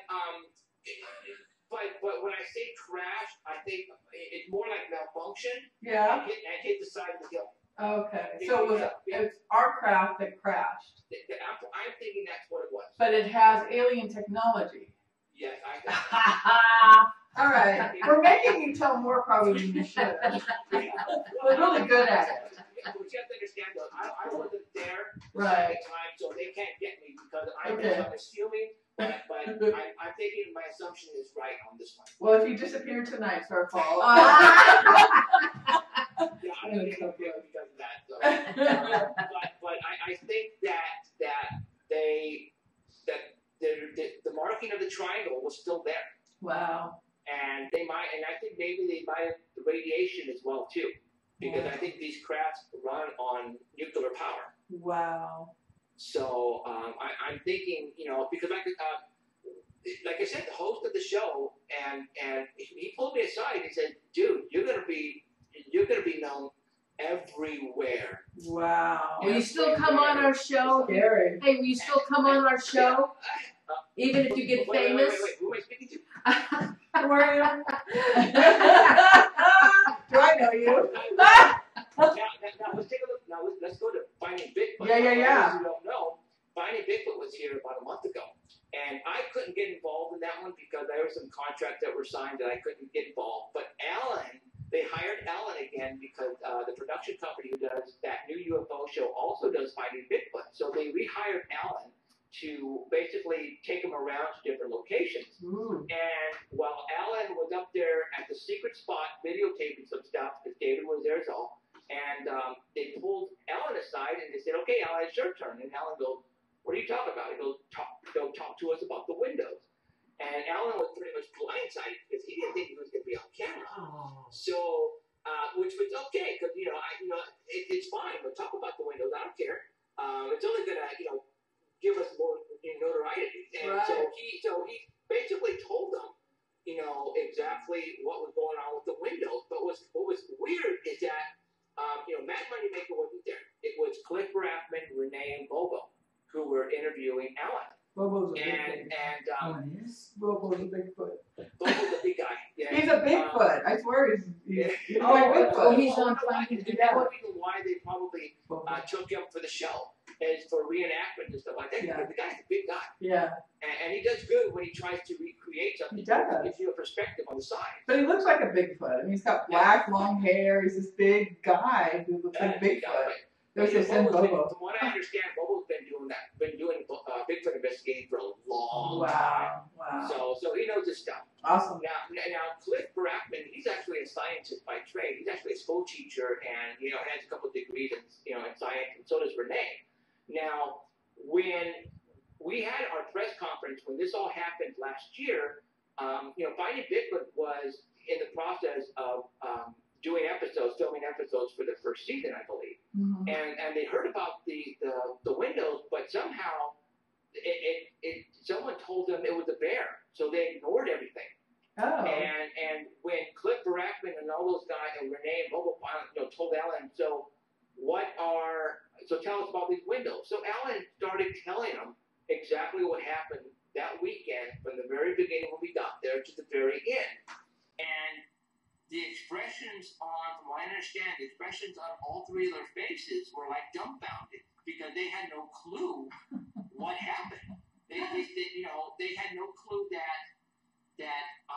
but when I say crash, I think it's more like malfunction. Yeah. And hit the side of the hill. Okay. So it's our craft that crashed. I'm thinking that's what it was. But it has alien technology. Yes, All right. We're making you tell more probably than you should. We're really good at it. But you have to understand, though, I wasn't there Right. at the time, so they can't get me because I'm assuming, but I'm thinking my assumption is right on this one. Well, if you disappear tonight, it's our fault. Yeah, I'm going to get because of that. So. but I think that the marking of the triangle was still there. Wow. And I think maybe they might have the radiation as well too, because I think these crafts run on nuclear power. Wow. So I'm thinking, because like I said, the host of the show, and he pulled me aside. He said, "Dude, you're gonna be known everywhere." Wow. Will you still come on our show? Scary. Hey, will you still come on our show? Even if you get famous? Wait, who am I speaking to? Who are you? Do I know you? Now, let's take a look. Now, let's go to Finding Bigfoot. Yeah. For those who don't know, Finding Bigfoot was here about a month ago. And I couldn't get involved in that one because there were some contracts that were signed that I couldn't get involved. But they hired Alan again because the production company who does that new UFO show also does Finding Bigfoot. So they rehired Alan to basically take him around to different locations. And while Alan was up there at the secret spot videotaping some stuff, because David was there as well, and they pulled Alan aside and they said, "Okay, Alan, it's your turn." And Alan goes, "What are you talking about?" He goes, talk to us about the windows. And Alan was pretty much blindsided because he didn't think he was going to be on camera. So, which was okay, because it's fine. We'll talk about the windows. I don't care. It's only going to give us more notoriety. And so he basically told them, exactly what was going on with the windows. But what was weird is that Matt Moneymaker wasn't there. It was Cliff Rathman, Renee, and Bobo who were interviewing Alan. Bobo's a Bigfoot. Bobo's a Bigfoot. Bobo's a big guy. Yeah. He's a Bigfoot. I swear he's like Bigfoot. Oh, he's on Finding Bigfoot. That's the reason why they probably took him for the show, is for reenactment and stuff like that. Yeah. The guy's a big guy. Yeah. And he does good when he tries to recreate something. He does. It gives you a perspective on the side. But he looks like a Bigfoot. I mean, he's got black, long hair. He's this big guy who looks like Bigfoot. There's this in Bobo. From what I understand, Bobo's been doing Bigfoot investigating for a long time. Wow. So he knows his stuff. Awesome. Now Cliff Brackman, he's actually a scientist by trade. He's actually a school teacher, and has a couple of degrees in science, and so does Renee. Now, when we had our press conference when this all happened last year, Finding Bigfoot was in the process of filming episodes for the first season, I believe. Mm-hmm. And they heard about the windows, but somehow someone told them it was a bear, so they ignored everything. Oh. And when Cliff Barackman and all those guys and Renee and Bobo told Alan, so tell us about these windows. So Alan started telling them exactly what happened that weekend from the very beginning when we got there to the very end. And the expressions from what I understand, the expressions on all three of their faces were like dumbfounded because they had no clue what happened. They had no clue that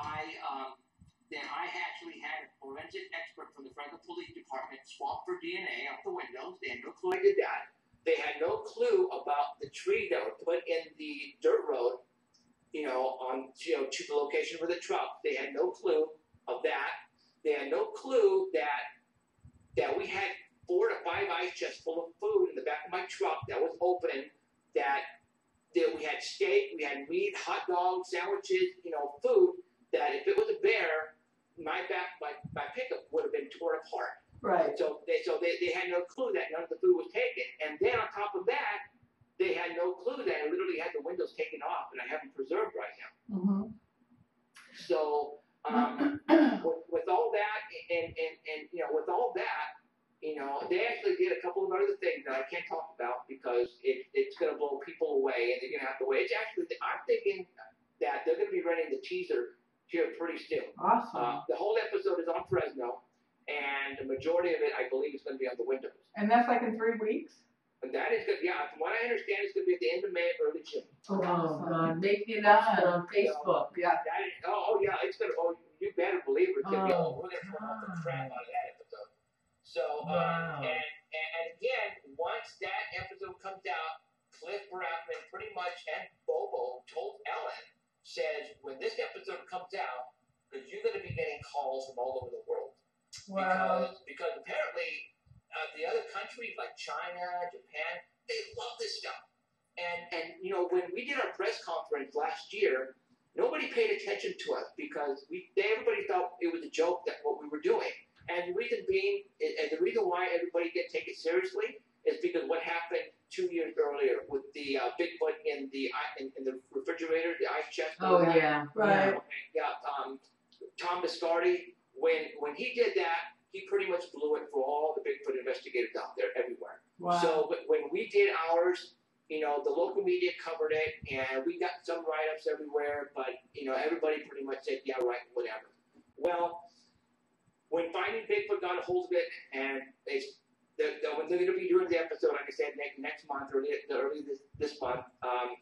I actually had a forensic expert from the Fresno Police Department swab for DNA off the windows. They had no clue I did that. They had no clue about the tree that were put in the dirt road, to the location for the truck. They had no clue of that. They had no clue that we had 4 to 5 ice chests full of food in the back of my truck that was open. That we had steak, we had meat, hot dogs, sandwiches, food. That if it was a bear, my pickup would have been torn apart. Right. So they had no clue that none of the food was taken. And then on top of that, they had no clue that I literally had the windows taken off and I have them preserved right now. Mm-hmm. So with all that and with all that, they actually did a couple of other things that I can't talk about because it's going to blow people away and they're going to have to wait. It's actually, I'm thinking that they're going to be running the teaser here pretty soon. Awesome. The whole episode is on Fresno, and the majority of it, I believe, is going to be on the windows. And that's like in 3 weeks? And that is good. Yeah, from what I understand, it's going to be at the end of May, early June. Oh, God. Make the announcement on Facebook. Yeah. Yeah, it's going to, you better believe it. It's going to be all, we're going to come up with crap out of that episode. So, Wow. and again, once that episode comes out, Cliff Brackman pretty much, and Bobo told Ellen, says, when this episode comes out, because you're going to be getting calls from all over the world. Wow. Because apparently the other countries like China, Japan, they love this stuff. And you know, when we did our press conference last year, nobody paid attention to us because everybody thought it was a joke that what we were doing. And the reason being, and the reason why everybody didn't take it seriously is because what happened 2 years earlier with the Bigfoot in the refrigerator, the ice chest. Oh, yeah. Right. Yeah. Tom Biscardi, when he did that, he pretty much blew it for all the Bigfoot investigators out there everywhere. Wow. So when we did ours, you know, the local media covered it, and we got some write-ups everywhere, but, you know, everybody pretty much said, yeah, right, whatever. Well, when Finding Bigfoot got a hold of it, and when they're going to be doing the episode, like I said, next month or early this month,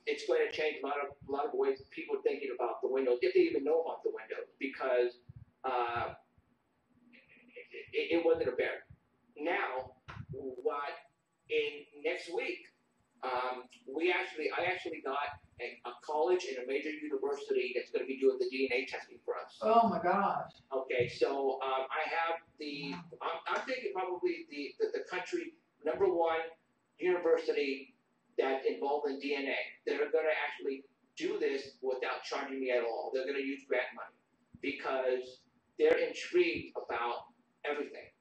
it's going to change a lot of ways people are thinking about the windows, if they even know about the windows, because it wasn't a bear. Now, next week, I actually got a college and a major university that's going to be doing the DNA testing for us. Oh my gosh. Okay, so I have I'm thinking probably the country #1 university that's involved in DNA. They're going to actually do this without charging me at all. They're going to use grant money because they're intrigued about everything.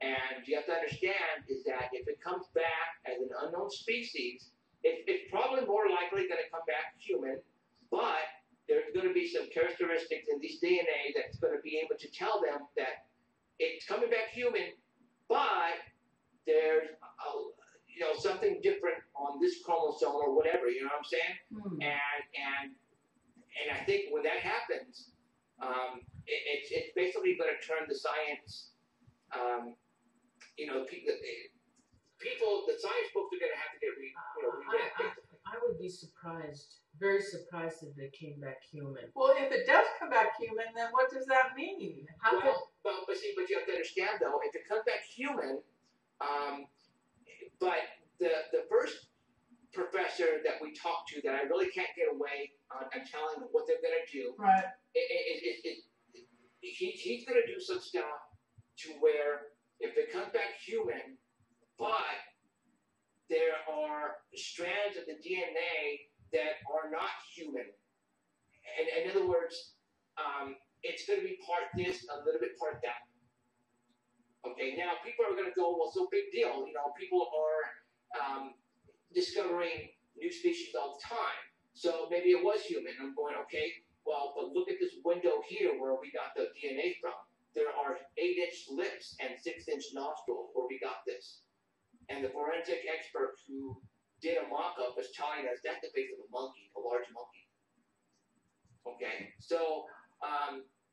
And you have to understand is that if it comes back as an unknown species, it's probably more likely going to come back human, but there's going to be some characteristics in this DNA that's going to be able to tell them that it's coming back human, but there's something different on this chromosome or whatever. You know what I'm saying? And I think when that happens, it's basically going to turn the science. The science books are going to have to get read. I would be surprised, very surprised if they came back human. Well, if it does come back human, then what does that mean? But you have to understand though, if it comes back human, but the first professor that we talked to that I really can't get away on telling them what they're going to do. Right. He's going to do some stuff to where if it comes back human, but there are strands of the DNA that are not human. And in other words, it's going to be part this, a little bit part that. Okay, now people are going to go, well, so big deal. You know, people are discovering new species all the time. So maybe it was human. I'm going, okay, well, but look at this window here where we got the DNA from. There are 8-inch lips and 6-inch nostrils where we got this. And the forensic expert who did a mock-up was telling us that's the face of a monkey, a large monkey. Okay, so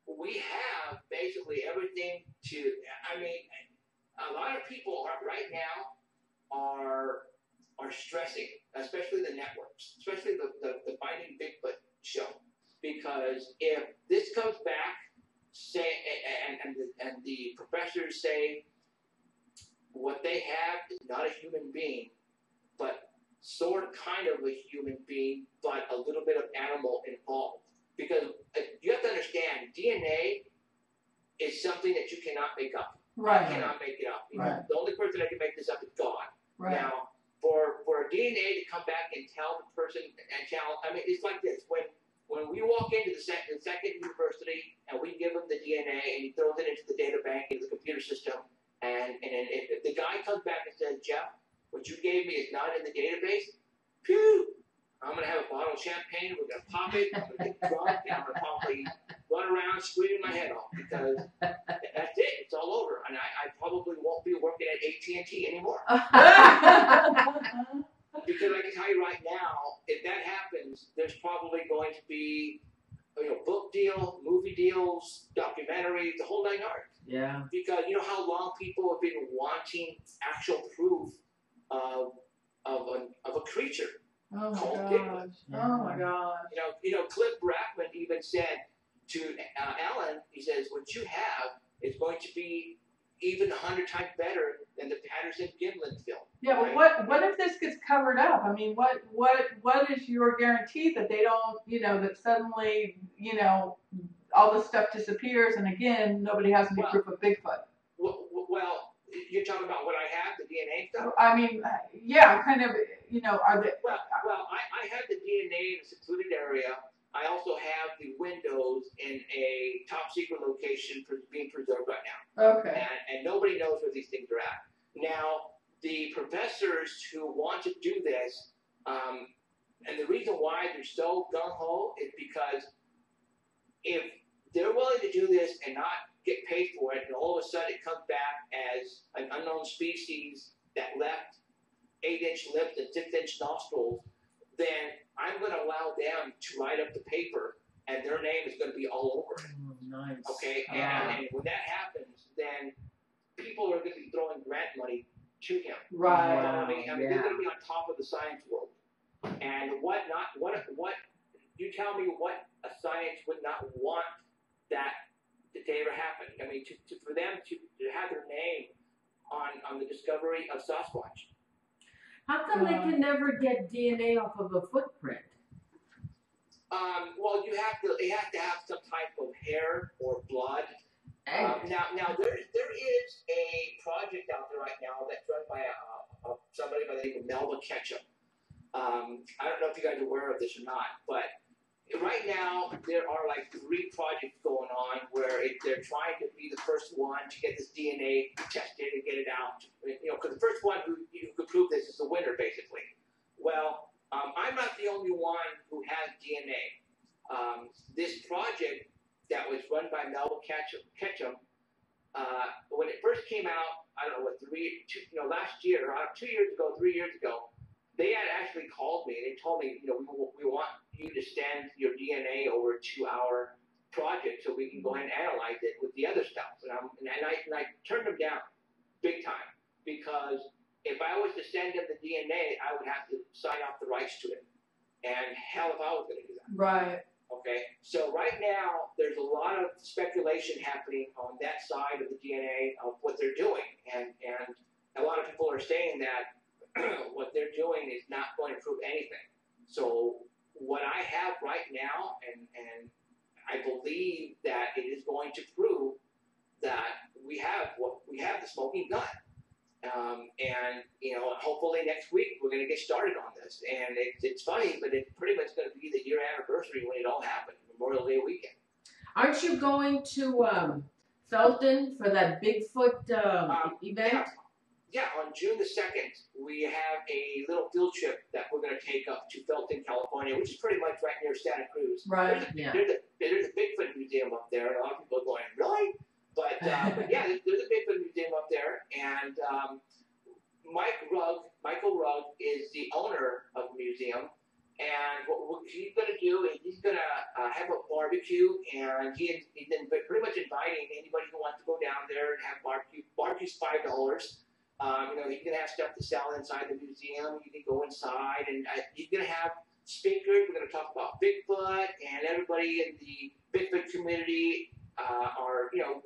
we have basically everything to, a lot of people right now are stressing, especially the networks, especially the Finding Bigfoot show. Because if this comes back, and the professors say what they have is not a human being, but kind of a human being, but a little bit of animal involved. Because you have to understand, DNA is something that you cannot make up. Right. You cannot make it up. Right. The only person that can make this up is God. Right. Now, for DNA to come back and tell the person it's like this. When we walk into the second university and we give him the DNA and he throws it into the data bank, into the computer system, and if the guy comes back and says, Jeff, what you gave me is not in the database, phew, I'm going to have a bottle of champagne, we're going to pop it, I'm going to get drunk, and I'm going to probably run around screaming my head off because that's it, it's all over. And I probably won't be working at AT&T anymore. Because I can tell you right now, if that happens, there's probably going to be book deal, movie deal, creature Oh my called gosh. Bigfoot. Oh my gosh. Cliff Brackman even said to Alan, he says, what you have is going to be even 100 times better than the Patterson-Gimlin film. Yeah, but what if this gets covered up? I mean, what is your guarantee that they don't, that suddenly, all this stuff disappears and again, nobody has any proof of Bigfoot? Well, you're talking about what I have, the DNA stuff? I mean, yeah, kind of, are they... Well, I have the DNA in a secluded area. I also have the windows in a top secret location being preserved right now. Okay. And nobody knows where these things are at. Now, the professors who want to do this, and the reason why they're so gung-ho is because if they're willing to do this and not get paid for it, and all of a sudden it comes back as an unknown species that left 8-inch lips and 6-inch nostrils, then I'm going to allow them to write up the paper, and their name is going to be all over it. Oh, nice. Okay? And when that happens, then people are going to be throwing grant money to him. Right. I mean, they're going to be on top of the science world. And what you tell me what a science would not want that to ever happen. I mean, for them to have their name on the discovery of Sasquatch. How come they can never get DNA off of a footprint? Well, they have to have some type of hair or blood. Now there is a project out there right now that's run by somebody by the name of Melba Ketchum. I don't know if you guys are aware of this or not, but right now there are like 3 projects going on where they're trying to be the first one to get this DNA tested and get it out. Because the first one who could prove this is the winner, basically. Well, I'm not the only one who has DNA. This project that was run by Melba Ketchum, when it first came out, I don't know what, last year, 2 years ago, 3 years ago, they had actually called me and they told me, we want you to send your DNA over to our project so we can go ahead and analyze it with the other stuff. And I turned them down big time because if I was to send them the DNA, I would have to sign off the rights to it. And hell if I was going to do that. Right. Okay, so right now there's a lot of speculation happening on that side of the DNA of what they're doing, and a lot of people are saying that what they're doing is not going to prove anything. So what I have right now, and I believe that it is going to prove that we have the smoking gun. And hopefully next week we're going to get started on this. And it's funny, but it's pretty much going to be the year anniversary when it all happened, Memorial Day weekend. Aren't you going to Felton for that Bigfoot event? Yeah, on June the 2nd, we have a little field trip that we're going to take up to Felton, California, which is pretty much right near Santa Cruz. Right. There's a Bigfoot museum up there, and a lot of people are going, really? But yeah, there's a Bigfoot museum up there, and Michael Rugg is the owner of the museum, and what he's going to do is he's going to have a barbecue, and he's pretty much inviting anybody who wants to go down there and have barbecue. Barbecue's $5. You can have stuff to sell inside the museum. You can go inside, and he's going to have speakers. We're going to talk about Bigfoot, and everybody in the Bigfoot community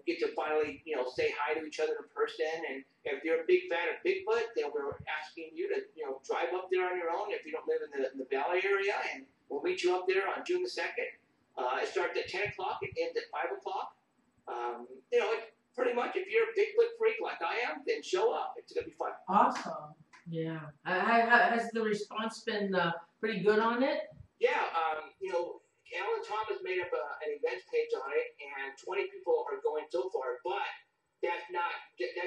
get to finally, say hi to each other in person. And if you're a big fan of Bigfoot, then we're asking you to, drive up there on your own if you don't live in the Valley area, and we'll meet you up there on June the 2nd. It starts at 10 o'clock. It ends at 5 o'clock. Pretty much, if you're a Bigfoot freak like I am, then show up. It's going to be fun. Awesome. Yeah. Has the response been pretty good on it? Yeah. Alan Thomas made up an events page on it, and 20 people are going so far, but that's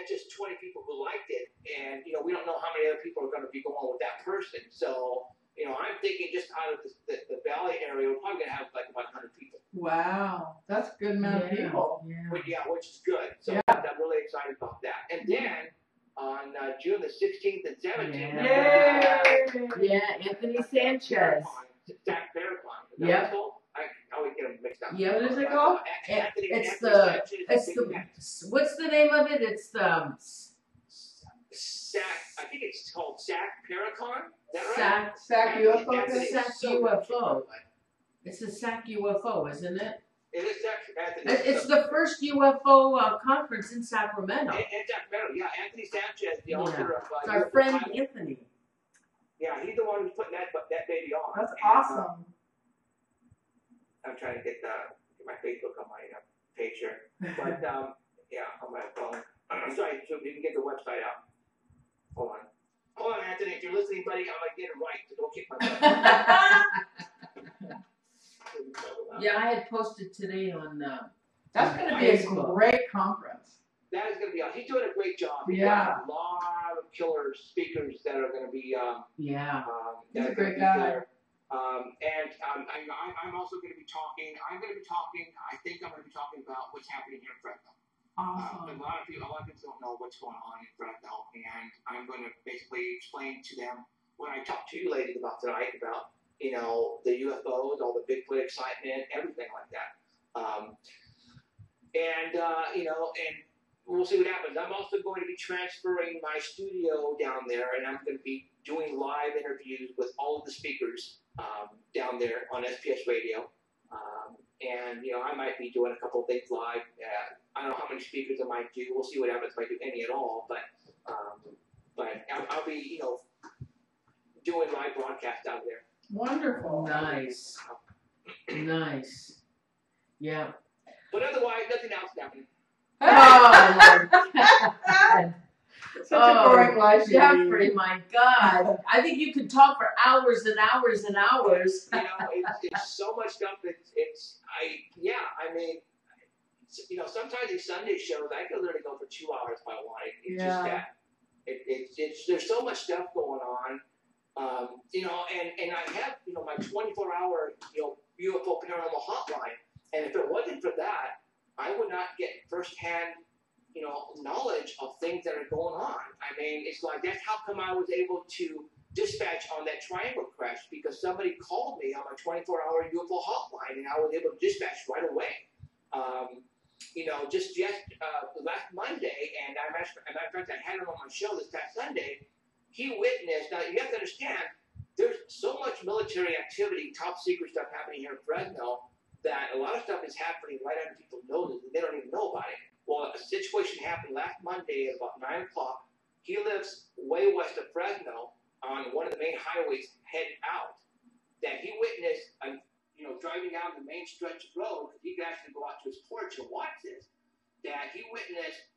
just 20 people who liked it, and, we don't know how many other people are going to be going with that person. So, I'm thinking just out of the Valley area, we're probably going to have like about 100 people. Wow. That's a good amount of people. Yeah. Which is good. So I'm really excited about that. And then on June the 16th and 17th, Anthony Sanchez. Zach Barracon. Yep. I always get them mixed up. Yeah, what is it called? What's the name of it? It's the I think it's called SAC Paracon. Is that right? SAC UFO. Anthony, SAC so UFO. It's a SAC UFO, isn't it? It is Anthony. It's the first UFO conference in Sacramento. In Sacramento, yeah. Anthony Sanchez, the author of. It's our friend Anthony. Yeah, he's the one who's putting that baby on. That's awesome. I'm trying to get my Facebook on my page here, but yeah, on my phone. Sorry, so we can get the website out. Hold on, Anthony. If you're listening, buddy, I'm gonna get it right. So don't kick my butt. Yeah, I had posted today on. That's going to be Facebook. a great conference. That is going to be. He's doing a great job. He's Yeah. got a lot of killer speakers that are going to be. Yeah. He's a great guy. There. And I'm also going to be talking. I think I'm going to be talking about what's happening here in Fresno. Awesome. A lot of people don't know what's going on in Fresno, and I'm going to basically explain to them what I talked to you ladies about tonight about, the UFOs, all the BIGFOOT excitement, everything like that. And we'll see what happens. I'm also going to be transferring my studio down there, and I'm going to be doing live interviews with all of the speakers down there on SPS Radio. And I might be doing a couple of things live. I don't know how many speakers I might do. We'll see what happens if I do any at all. But I'll be, doing live broadcasts out there. Wonderful. Nice. Nice. Yeah. But otherwise, nothing else happening. Oh my God. Such a boring life, Jeffrey, my God. I think you could talk for hours and hours and hours. It's so much stuff. Sometimes these Sunday shows, I could literally go for 2 hours if I wanted. It's just that. There's so much stuff going on. And I have, my 24-hour, UFO Paranormal hotline. And if it wasn't for that, I would not get firsthand, knowledge of things that are going on. I mean, it's like, that's how come I was able to dispatch on that triangle crash, because somebody called me on my 24-hour UFO hotline, and I was able to dispatch right away. Just last Monday, and I had him on my show this past Sunday. He witnessed. Now you have to understand, there's so much military activity, top secret stuff happening here in Fresno, that a lot of stuff is happening right under people's noses, and they don't even know about it. Well, a situation happened last Monday at about 9 o'clock. He lives way west of Fresno on one of the main highways heading out, that he witnessed, driving down the main stretch of road, because he could actually go out to his porch and watch this, that he witnessed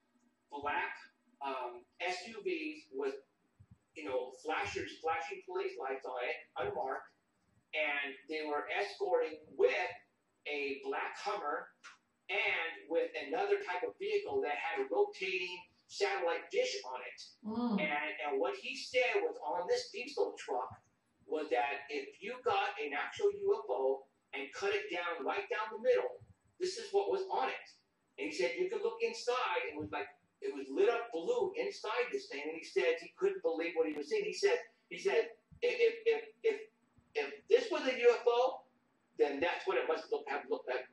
black SUVs with, flashing police lights on it, unmarked, and they were escorting with a black Hummer and with another type of vehicle that had a rotating satellite dish on it. And what he said was on this diesel truck was that if you got an actual UFO and cut it down right down the middle, this is what was on it. And he said you could look inside, and it was lit up blue inside this thing. And he said he couldn't believe what he was seeing. He said if this was a UFO, then that's what it must have looked like.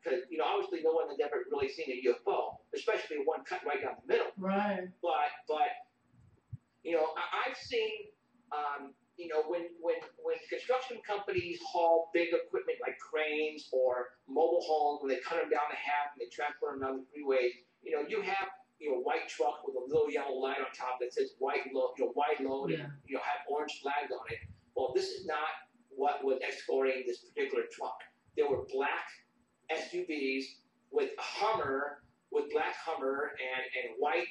Because, obviously no one has ever really seen a UFO, especially one cut right down the middle. Right. But I've seen, when construction companies haul big equipment like cranes or mobile homes, when they cut them down to half and they transport them down the freeways, you have, white truck with a little yellow light on top that says white load, and, have orange flags on it. Well, this is not what was escorting this particular truck. There were black SUVs with black Hummer and white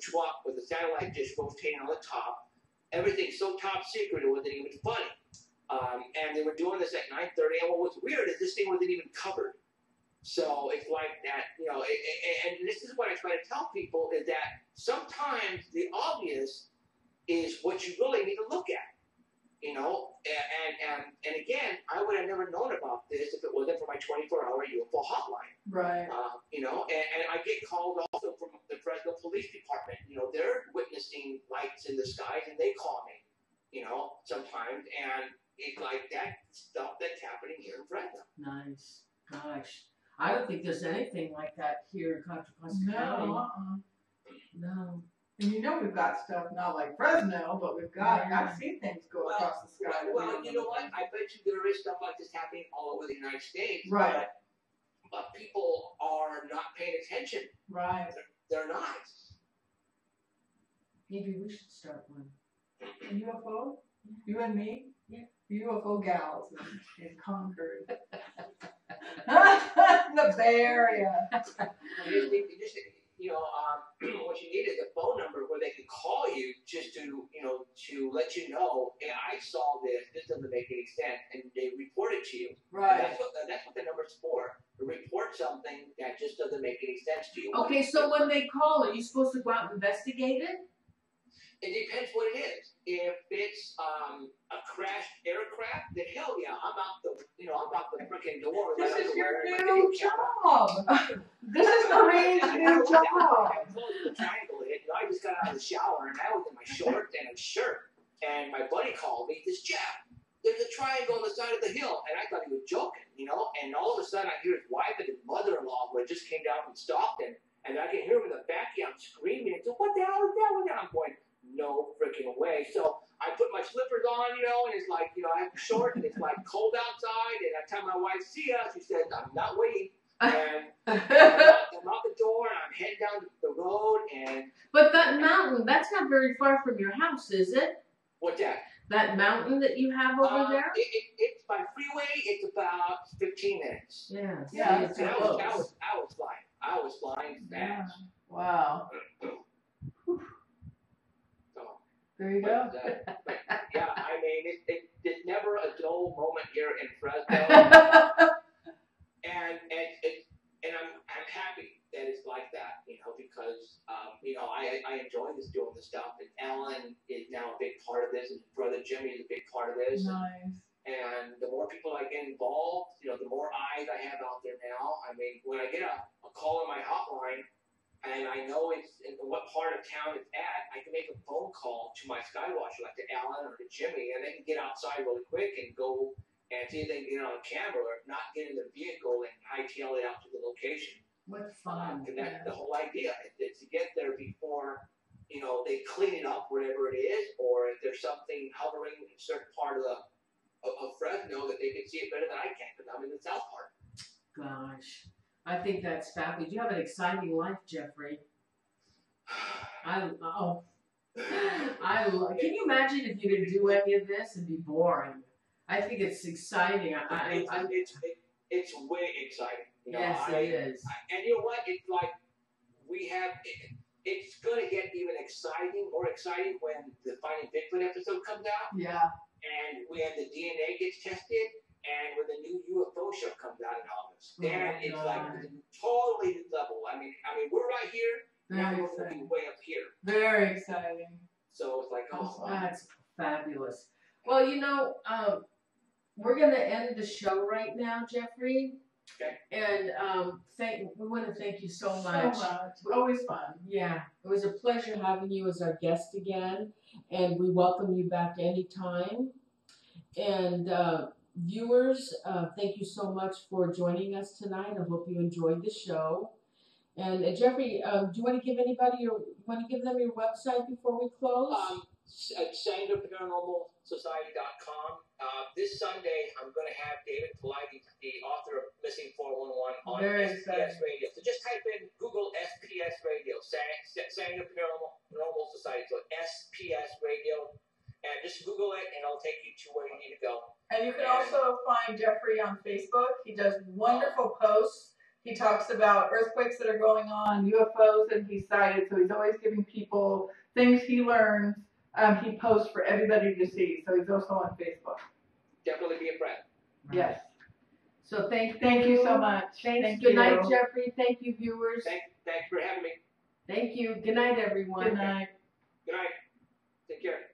truck with a satellite dish rotating on the top. Everything so top secret it wasn't even funny. And they were doing this at 9:30. And what was weird is this thing wasn't even covered. So it's like that, and this is what I try to tell people, is that sometimes the obvious is what you really need to look at. And again, I would have never known about this if it wasn't for my 24-hour UFO hotline. Right. And I get calls also from the Fresno Police Department. They're witnessing lights in the skies, and they call me, sometimes. And it's like that stuff that's happening here in Fresno. Nice. Gosh. I don't think there's anything like that here in Contra Costa County. No. No. And you know we've got stuff not like Fresno, but we've got, I've seen things go across the sky. Well, you know what? I bet you there is stuff like this happening all over the United States. Right. But people are not paying attention. Right. They're not. Maybe we should start one. A UFO? You and me? Yeah. UFO gals in Concord. The Bay Area. What you need is a phone number where they can call you just to let you know, hey, I saw this doesn't make any sense, and they report it to you. Right. And that's what the number's for. To report something that just doesn't make any sense to you. Okay, so when they call, are you supposed to go out and investigate it? It depends what it is. If it's a crashed aircraft, then hell yeah, I'm out the freaking door. This is your new job. This is Norene's new job. I just got out of the shower and I was in my shorts and a shirt. And my buddy called me. He says, Jeff, there's a triangle on the side of the hill. And I thought he was joking, And all of a sudden I hear his wife and his mother-in-law who had just came down from Stockton. And I can hear him in the backyard screaming. And so, what the hell is that? I'm going, no freaking way. So I put my slippers on, and it's like, I have shorts and it's like cold outside. And I tell my wife, see ya. She said, I'm not waiting. And I'm out the door and I'm heading down the road. But that mountain, that's not very far from your house, is it? What's that? That mountain that you have over there? It's by freeway. It's about 15 minutes. Yeah. Yeah. It's I close. was flying. I was flying fast. Wow. There you go. But, yeah, I mean, it's never a dull moment here in Fresno. and I'm happy that it's like that, because I enjoy doing this stuff. And Ellen is now a big part of this, and brother Jimmy is a big part of this. Nice. And the more people I get involved, the more eyes I have out there now. I mean, when I get a call on my hotline, and I know it's in what part of town it's at, I can make a phone call to my skywatcher, like to Alan or to Jimmy, and they can get outside really quick and go and see if they can get on camera, or not get in the vehicle and hightail it out to the location. What fun. And that's the whole idea, is to get there before, they clean it up, wherever it is, or if there's something hovering in a certain part of Fresno that they can see it better than I can, because I'm in the south part. Gosh. I think that's fabulous. You have an exciting life, Jeffrey. Can you imagine if you didn't do any of this? It'd be boring. I think it's exciting. It's way exciting. Yes, it is. And you know what? It's like it's going to get even more exciting when the Finding Bigfoot episode comes out. Yeah. And when the DNA gets tested. And when the new UFO show comes out in August, then it's like a totally new level. I mean, we're right here. Now we're moving way up here. Very exciting. So it's like, that's fabulous. Well, we're going to end the show right now, Jeffrey. Okay. And we want to thank you so much. Always fun. Yeah, it was a pleasure having you as our guest again, and we welcome you back anytime. And viewers, thank you so much for joining us tonight. I hope you enjoyed the show. And Jeffrey, do you want to give them your website before we close? At SangerParanormalSociety.com. This Sunday, I'm going to have David Polite, the author of Missing 411, on SPS Radio. So just type in Google SPS Radio, Sanger Paranormal Society. So SPS Radio. And just Google it, and it'll take you to where you need to go. And you can also find Jeffrey on Facebook. He does wonderful posts. He talks about earthquakes that are going on, UFOs that he sighted. So he's always giving people things he learns. He posts for everybody to see. So he's also on Facebook. Definitely be a friend. Yes. So thank you so much. Thanks. Good night, Jeffrey. Thank you, viewers. Thanks for having me. Thank you. Good night, everyone. Good night. Good night. Take care.